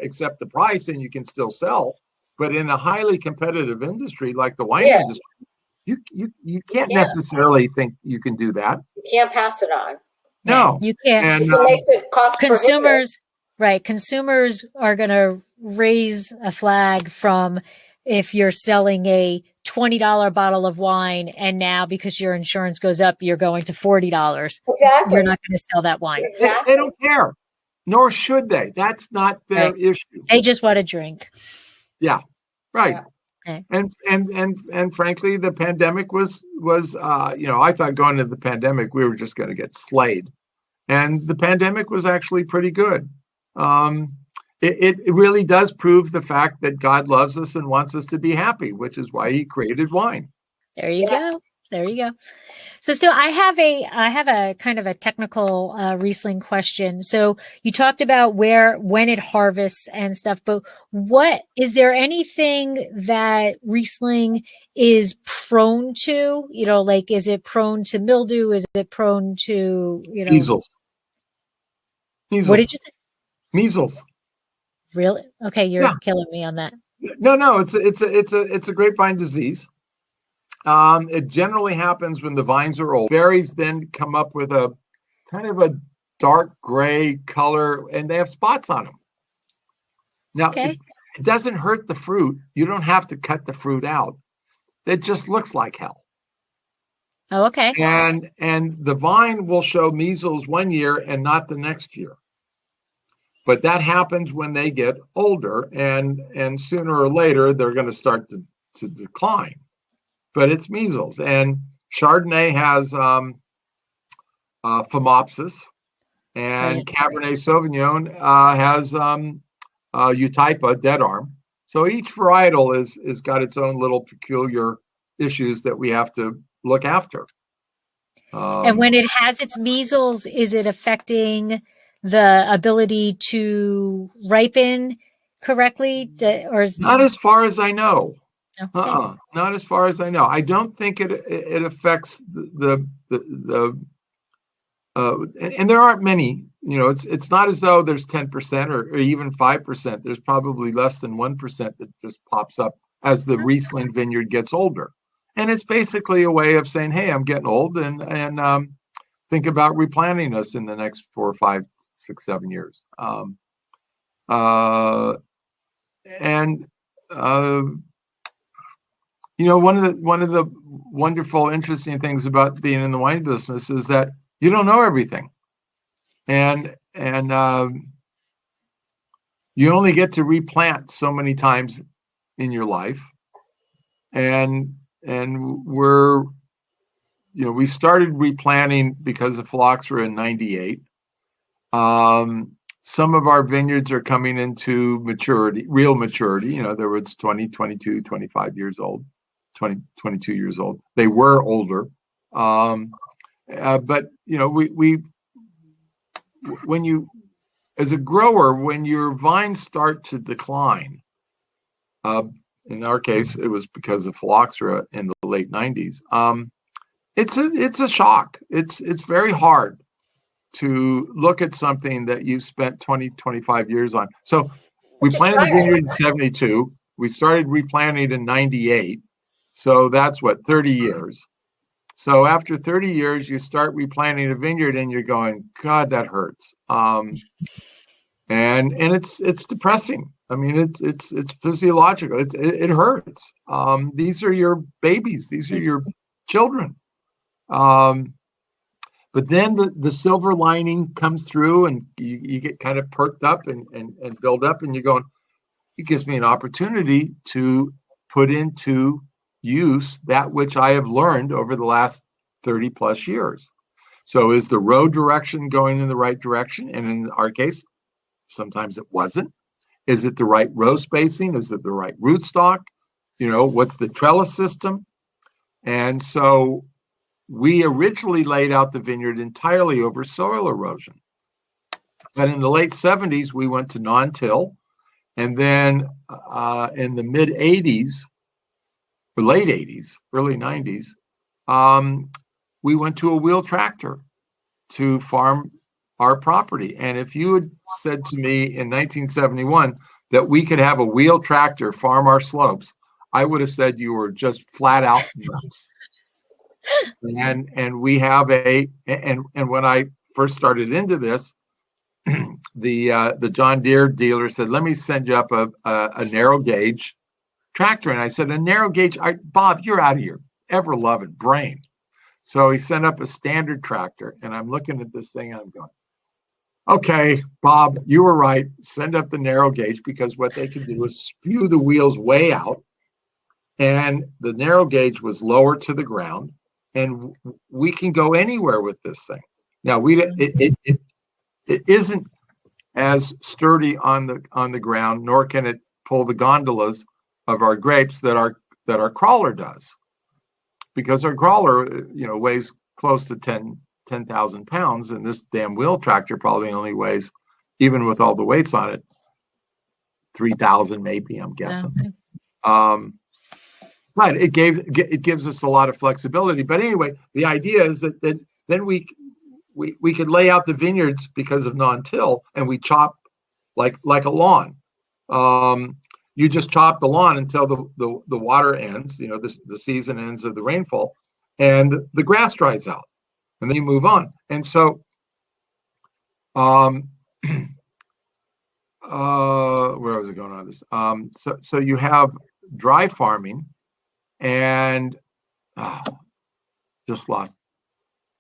Speaker 3: accept the price, and you can still sell. But in a highly competitive industry like the wine industry, you can't necessarily think you can do that.
Speaker 2: You can't pass it on.
Speaker 3: No,
Speaker 1: you can't.
Speaker 3: And
Speaker 2: So it makes it cost
Speaker 1: consumers, right? Consumers are going to raise a flag from if you're selling a $20 bottle of wine, and now because your insurance goes up, you're going to $40.
Speaker 2: Exactly.
Speaker 1: You're not going to sell that wine.
Speaker 2: Exactly.
Speaker 3: They don't care, nor should they. That's not their issue.
Speaker 1: They just want to drink.
Speaker 3: Yeah, right.
Speaker 1: Yeah.
Speaker 3: And frankly, the pandemic was I thought going into the pandemic we were just going to get slayed, and the pandemic was actually pretty good. It really does prove the fact that God loves us and wants us to be happy, which is why He created wine.
Speaker 1: There you go. There you go. So still, I have a kind of a technical Riesling question. So you talked about when it harvests and stuff, but is there anything that Riesling is prone to? Like, is it prone to mildew? Is it prone to,
Speaker 3: Measles?
Speaker 1: What did you say?
Speaker 3: Measles.
Speaker 1: Really? Okay, you're killing me on that.
Speaker 3: No, it's a grapevine disease. It generally happens when the vines are old. Berries then come up with a kind of a dark gray color, and they have spots on them. Now, it doesn't hurt the fruit. You don't have to cut the fruit out. It just looks like hell.
Speaker 1: Oh, okay.
Speaker 3: And the vine will show measles one year and not the next year. But that happens when they get older, and sooner or later they're going to start to decline. But it's measles, and Chardonnay has phomopsis, and Cabernet Sauvignon has eutypa, dead arm. So each varietal is got its own little peculiar issues that we have to look after.
Speaker 1: And when it has its measles, is it affecting the ability to ripen correctly, or
Speaker 3: not as far as I know?
Speaker 1: Okay.
Speaker 3: Not as far as I know. I don't think it affects the and there aren't many. It's not as though there's 10% or even 5%. There's probably less than 1% that just pops up as the Riesling vineyard gets older. And it's basically a way of saying, hey, I'm getting old, and think about replanting us in the next 4, 5, 6, 7 years. One of the wonderful, interesting things about being in the wine business is that you don't know everything, and you only get to replant so many times in your life, and we started replanting because of phylloxera in '98. Some of our vineyards are coming into maturity, real maturity. In other words, 20, 22, 25 years old. 20, 22 years old. They were older. But when you, as a grower, when your vines start to decline, in our case, it was because of phylloxera in the late 90s. It's a shock. It's very hard to look at something that you've spent 20, 25 years on. So we planted the vineyard in 72. We started replanting in 98. So that's 30 years. So after 30 years, you start replanting a vineyard and you're going, God, that hurts. And it's depressing. I mean, it's physiological. It hurts. These are your babies. These are your children. But then the silver lining comes through, and you get kind of perked up and build up, and you're going, it gives me an opportunity to put into use that which I have learned over the last 30 plus years. So is the row direction going in the right direction? And in our case, sometimes it wasn't. Is it the right row spacing? Is it the right rootstock? What's the trellis system? And so we originally laid out the vineyard entirely over soil erosion. But in the late 70s, we went to non-till. And then in the mid 80s, or late 80s, early 90s, we went to a wheel tractor to farm our property. And if you had said to me in 1971 that we could have a wheel tractor farm our slopes, I would have said you were just flat out nuts. And we have and when I first started into this, the John Deere dealer said, let me send you up a narrow gauge tractor. And I said, a narrow gauge, Bob, you're out of your ever loving brain. So he sent up a standard tractor, and I'm looking at this thing and I'm going, okay, Bob, you were right. Send up the narrow gauge, because what they can do is spew the wheels way out, and the narrow gauge was lower to the ground, and we can go anywhere with this thing. Now it isn't as sturdy on the ground, nor can it pull the gondolas of our grapes that our crawler does, because our crawler, weighs close to 10,000 pounds, and this damn wheel tractor probably only weighs, even with all the weights on it, 3,000 maybe, I'm guessing. Okay. But it gives us a lot of flexibility. But anyway, the idea is that then we could lay out the vineyards because of non-till, and we chop like a lawn. You just chop the lawn until the water ends, the season ends of the rainfall, and the grass dries out, and then you move on. And so, where was it going on this? So you have dry farming, and just lost.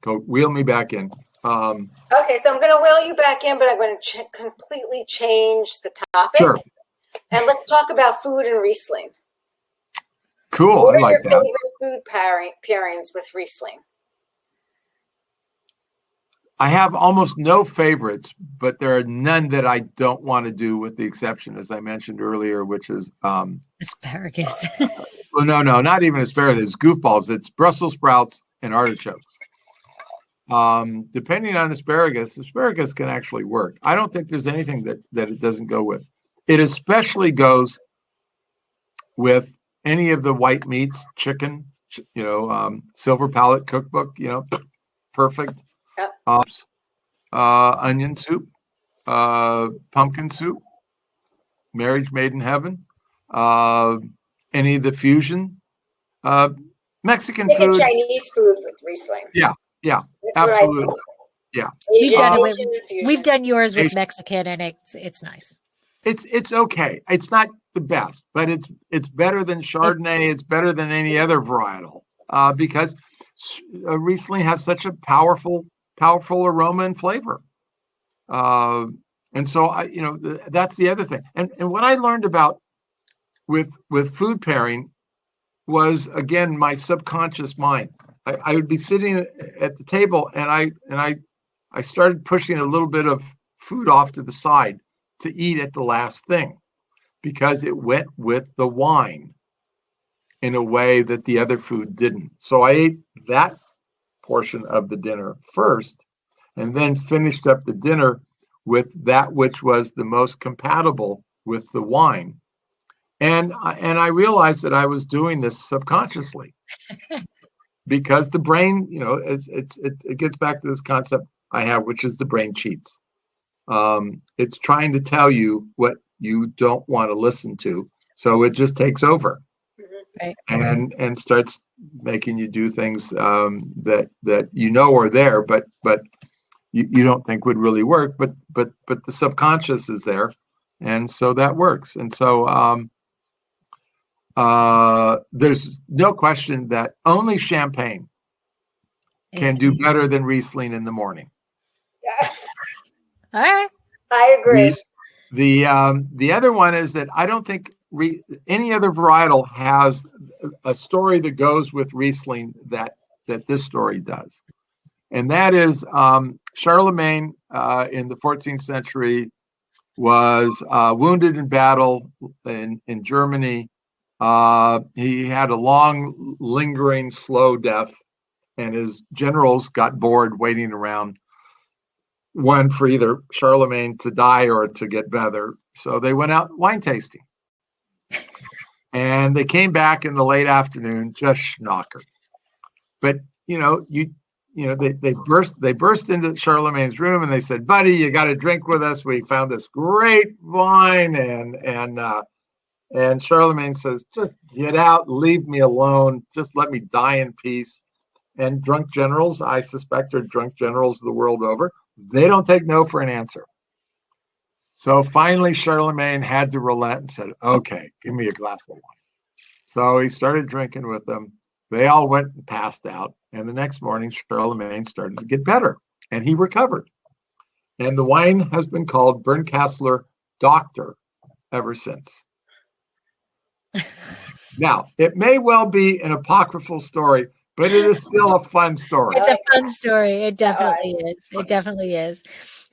Speaker 3: Go wheel me back in.
Speaker 2: Okay, so I'm going to wheel you back in, but I'm going to completely change the topic.
Speaker 3: Sure.
Speaker 2: And let's talk about food and Riesling.
Speaker 3: Cool.
Speaker 2: What
Speaker 3: I
Speaker 2: are
Speaker 3: like
Speaker 2: your
Speaker 3: that.
Speaker 2: favorite food pairings with Riesling?
Speaker 3: I have almost no favorites, but there are none that I don't want to do, with the exception, as I mentioned earlier, which is
Speaker 1: asparagus.
Speaker 3: Well, no, not even asparagus. It's goofballs. It's Brussels sprouts and artichokes. Depending on asparagus can actually work. I don't think there's anything that it doesn't go with. It especially goes with any of the white meats, chicken, Silver Palate cookbook, perfect.
Speaker 2: Yep.
Speaker 3: Onion soup, pumpkin soup, marriage made in heaven, any of the fusion, Mexican food.
Speaker 2: Chinese food with Riesling.
Speaker 3: Yeah, absolutely. Yeah.
Speaker 1: We've done yours with Mexican, and it's nice.
Speaker 3: It's okay. It's not the best, but it's better than Chardonnay. It's better than any other varietal, because Riesling has such a powerful aroma and flavor. And so that's the other thing. And what I learned about with food pairing was, again, my subconscious mind. I would be sitting at the table, and I started pushing a little bit of food off to the side to eat at the last thing, because it went with the wine in a way that the other food didn't. So I ate that portion of the dinner first, and then finished up the dinner with that which was the most compatible with the wine. And I realized that I was doing this subconsciously, because the brain, it gets back to this concept I have, which is the brain cheats. It's trying to tell you what you don't want to listen to, so it just takes over.
Speaker 1: Right.
Speaker 3: And starts making you do things that are there, but you don't think would really work, but the subconscious is there, and so that works. And so there's no question that only champagne can do better than Riesling in the morning.
Speaker 2: Yeah.
Speaker 1: All right.
Speaker 2: I agree.
Speaker 3: The other one is that I don't think any other varietal has a story that goes with Riesling that this story does. And that is Charlemagne in the 14th century was wounded in battle in Germany, He had a long, lingering, slow death, and his generals got bored waiting around, one for either Charlemagne to die or to get better. So they went out wine tasting. And they came back in the late afternoon, just schnockered. But they burst into Charlemagne's room and they said, "Buddy, you got to drink with us. We found this great wine." And Charlemagne says, "Just get out, leave me alone. Just let me die in peace." And drunk generals, I suspect, are drunk generals the world over. They don't take no for an answer. So finally, Charlemagne had to relent and said, "Okay, give me a glass of wine." So he started drinking with them. They all went and passed out. And the next morning, Charlemagne started to get better, and he recovered. And the wine has been called Bernkasseler Doctor ever since. Now, it may well be an apocryphal story, but it is still a fun story.
Speaker 1: It's a fun story. It definitely is. It definitely is.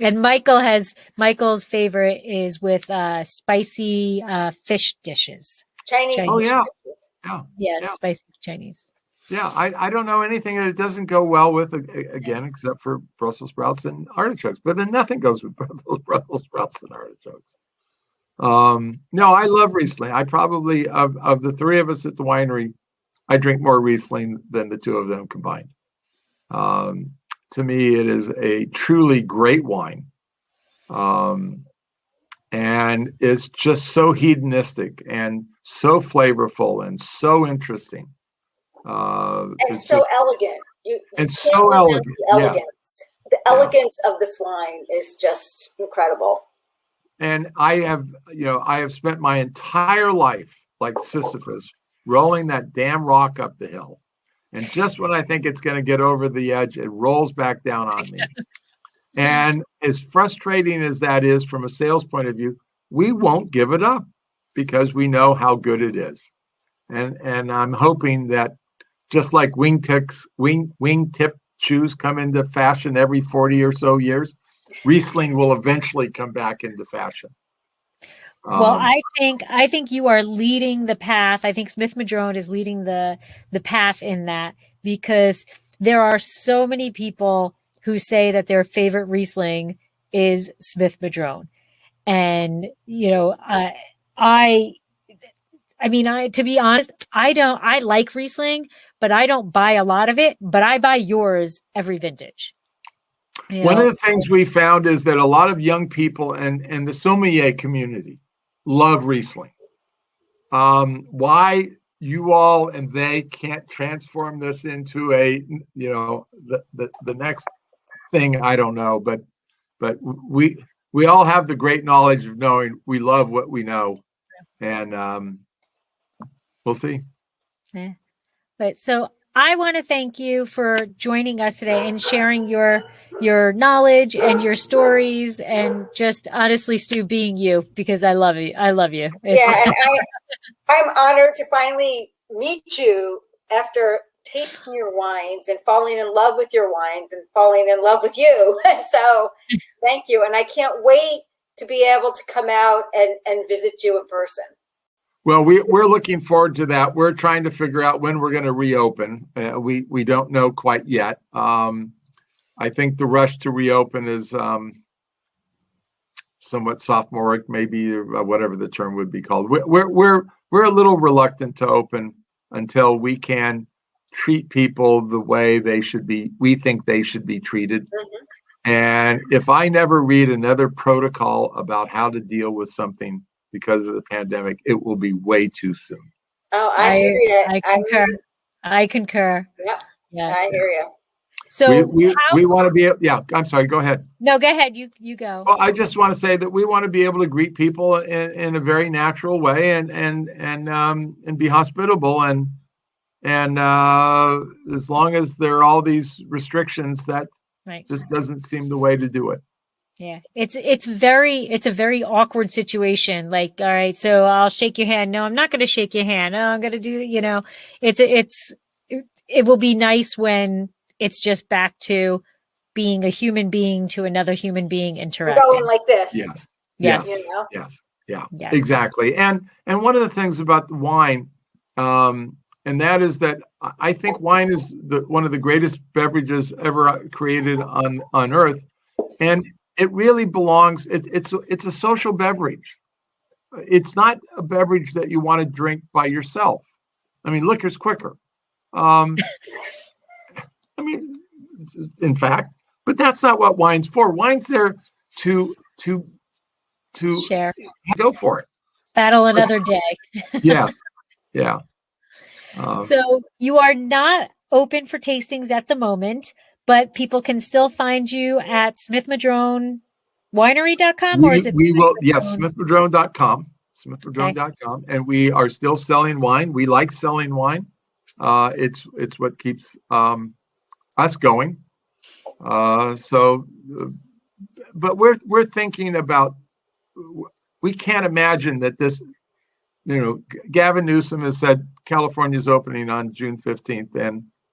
Speaker 1: And Michael's favorite is with spicy fish dishes.
Speaker 2: Chinese.
Speaker 3: Oh, yeah.
Speaker 1: Yeah, spicy Chinese.
Speaker 3: Yeah, I don't know anything that it doesn't go well with, again, except for Brussels sprouts and artichokes. But then nothing goes with Brussels sprouts and artichokes. No, I love Riesling. I probably, of the three of us at the winery, I drink more Riesling than the two of them combined. To me, it is a truly great wine. And it's just so hedonistic and so flavorful and so interesting.
Speaker 2: And so elegant.
Speaker 3: And so elegant.
Speaker 2: The elegance of this wine is just incredible.
Speaker 3: And I have spent my entire life like Sisyphus, rolling that damn rock up the hill. And just when I think it's going to get over the edge, it rolls back down on me. And as frustrating as that is from a sales point of view, we won't give it up because we know how good it is. And I'm hoping that just like wingtip shoes come into fashion every 40 or so years, Riesling will eventually come back into fashion.
Speaker 1: Well, I think you are leading the path. I think Smith Madrone is leading the path in that, because there are so many people who say that their favorite Riesling is Smith Madrone. And, to be honest, I like Riesling, but I don't buy a lot of it, but I buy yours every vintage.
Speaker 3: One of the things we found is that a lot of young people and the sommelier community love Riesling. Why you all and they can't transform this into the next thing, I don't know, but we all have the great knowledge of knowing we love what we know, and we'll see.
Speaker 1: Yeah. But so I want to thank you for joining us today and sharing your knowledge and your stories, and just honestly, Stu, being you, because I love you. I love you.
Speaker 2: And I'm honored to finally meet you after tasting your wines and falling in love with your wines and falling in love with you. So thank you. And I can't wait to be able to come out and visit you in person.
Speaker 3: Well, we're looking forward to that. We're trying to figure out when we're going to reopen. We don't know quite yet. I think the rush to reopen is somewhat sophomoric, maybe, or whatever the term would be called. We're a little reluctant to open until we can treat people the way we think they should be treated. Mm-hmm. And if I never read another protocol about how to deal with something because of the pandemic, it will be way too soon.
Speaker 2: Oh, I hear you.
Speaker 1: I concur.
Speaker 2: Yeah,
Speaker 1: yes.
Speaker 2: I hear you.
Speaker 1: So
Speaker 3: we want to be, yeah, I'm sorry, go ahead.
Speaker 1: No, go ahead. You go.
Speaker 3: Well, I just want to say that we want to be able to greet people in a very natural way and be hospitable. And as long as there are all these restrictions, that just doesn't seem the way to do it.
Speaker 1: Yeah, it's a very awkward situation. Like, all right, so I'll shake your hand. No, I'm not going to shake your hand. No, I'm going to do, it will be nice when it's just back to being a human being to another human being interacting.
Speaker 2: Going like this.
Speaker 3: Yes.
Speaker 2: You know?
Speaker 3: Yes. Yeah. Yes. Exactly. And one of the things about the wine, And that is that I think wine is one of the greatest beverages ever created on earth. And it really belongs, it's a social beverage. It's not a beverage that you want to drink by yourself. I mean, liquor's quicker. I mean, in fact, but that's not what wine's for. Wine's there to
Speaker 1: share.
Speaker 3: Go for it.
Speaker 1: Battle another day.
Speaker 3: Yes. Yeah.
Speaker 1: So you are not open for tastings at the moment, but people can still find you at smithmadronewinery.com, or is it?
Speaker 3: We will, yes, smithmadrone.com, smithmadrone.com, and we are still selling wine. We like selling wine. It's what keeps us going. But we're thinking about, we can't imagine that this, Gavin Newsom has said California's opening on June 15th,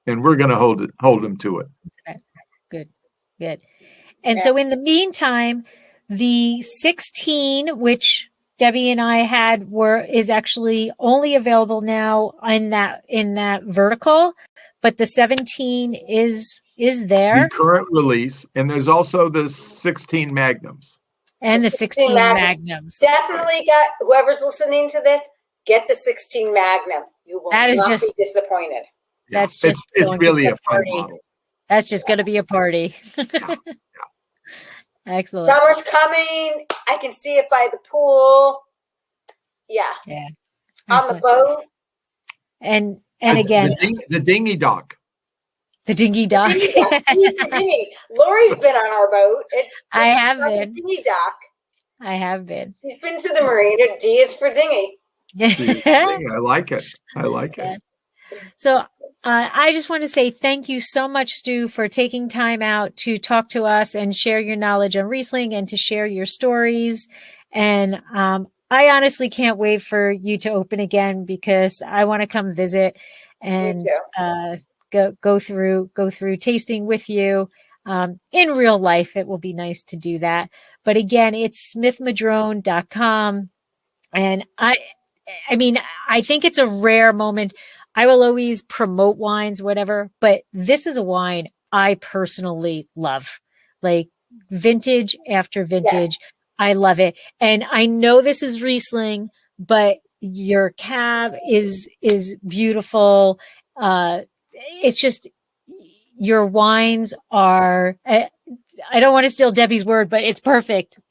Speaker 3: and we're going to hold him to it.
Speaker 1: Okay. Good. And so in the meantime, the 16, which Debbie and I had, is actually only available now in that vertical, but the 17 is there.
Speaker 3: The current release, and there's also the 16 Magnums.
Speaker 1: And the 16 Magnums.
Speaker 2: Definitely got, whoever's listening to this, get the 16 Magnum. You will not be disappointed.
Speaker 3: Yeah.
Speaker 1: That's just
Speaker 3: it's really a fun model.
Speaker 1: That's just going to be a party.
Speaker 3: Yeah.
Speaker 1: Excellent.
Speaker 2: Summer's coming. I can see it by the pool. Yeah. On the boat.
Speaker 1: And again,
Speaker 3: the dinghy dock.
Speaker 1: The dinghy dock.
Speaker 2: The dinghy. Lori's been on our boat.
Speaker 1: I have been.
Speaker 2: The dinghy dock.
Speaker 1: I have been.
Speaker 2: She's been to the marina. D is for dinghy.
Speaker 3: I like it. Yeah.
Speaker 1: So I just want to say thank you so much, Stu, for taking time out to talk to us and share your knowledge on Riesling and to share your stories. And I honestly can't wait for you to open again, because I want to come visit and go through tasting with you. In real life, it will be nice to do that. But again, it's smithmadrone.com. And I mean, I think it's a rare moment. I will always promote wines, whatever, but this is a wine I personally love. Like vintage after vintage. Yes. I love it. And I know this is Riesling, but your cab is beautiful. It's just, your wines are, I don't want to steal Debbie's word, but it's perfect.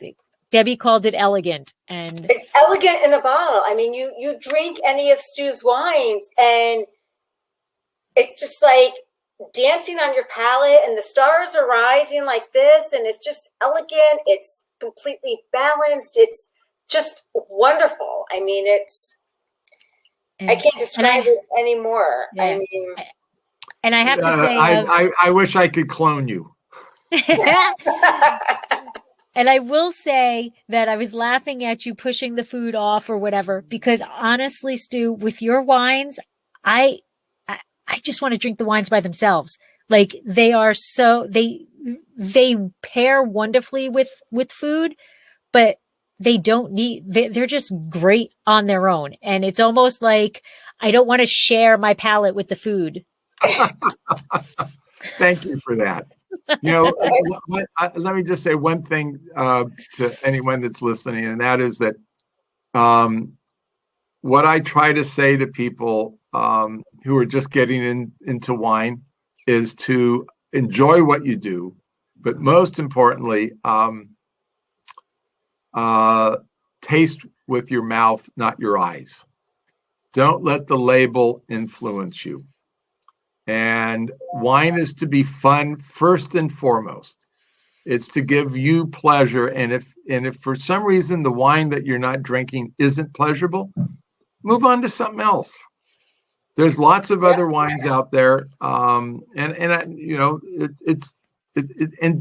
Speaker 1: Debbie called it elegant, and
Speaker 2: it's elegant in a bottle. I mean, you drink any of Stu's wines and it's just like dancing on your palate, and the stars are rising like this, and it's just elegant. It's completely balanced. It's just wonderful. I mean, I can't describe it anymore. Yeah. I mean,
Speaker 1: and I have to say,
Speaker 3: I wish I could clone you.
Speaker 1: And I will say that I was laughing at you pushing the food off or whatever, because honestly, Stu, with your wines, I just want to drink the wines by themselves. Like they are they pair wonderfully with food, but they don't they're just great on their own. And it's almost like I don't want to share my palate with the food.
Speaker 3: Thank you for that. Let me just say one thing to anyone that's listening, and that is that what I try to say to people who are just getting into wine is to enjoy what you do, but most importantly, taste with your mouth, not your eyes. Don't let the label influence you. And wine is to be fun first and foremost. It's to give you pleasure. And if for some reason the wine that you're not drinking isn't pleasurable, move on to something else. There's lots of other wines out there, and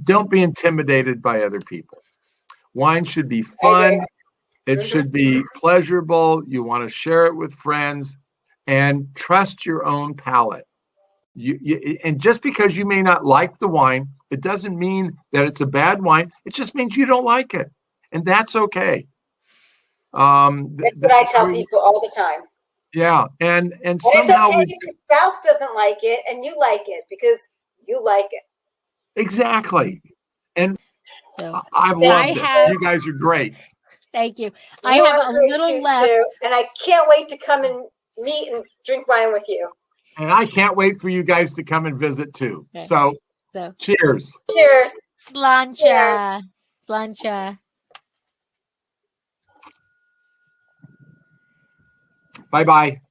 Speaker 3: don't be intimidated by other people. Wine should be fun. It should be pleasurable. You want to share it with friends, and trust your own palate. And just because you may not like the wine, it doesn't mean that it's a bad wine. It just means you don't like it, and that's okay.
Speaker 2: That's what I tell people all the time.
Speaker 3: Yeah, and
Speaker 2: And
Speaker 3: somehow
Speaker 2: it's okay if your spouse doesn't like it and you like it because you like it.
Speaker 3: exactly. And
Speaker 1: So
Speaker 3: I've loved it. You guys are great.
Speaker 1: thank you.
Speaker 2: You
Speaker 1: I have
Speaker 2: are
Speaker 1: a
Speaker 2: great
Speaker 1: little
Speaker 2: too,
Speaker 1: left.
Speaker 2: Sue, and I can't wait to come and meet and drink wine with you.
Speaker 3: And I can't wait for you guys to come and visit too.
Speaker 1: Okay.
Speaker 3: So cheers.
Speaker 2: Cheers.
Speaker 1: Slancha. Slancha.
Speaker 3: Bye-bye.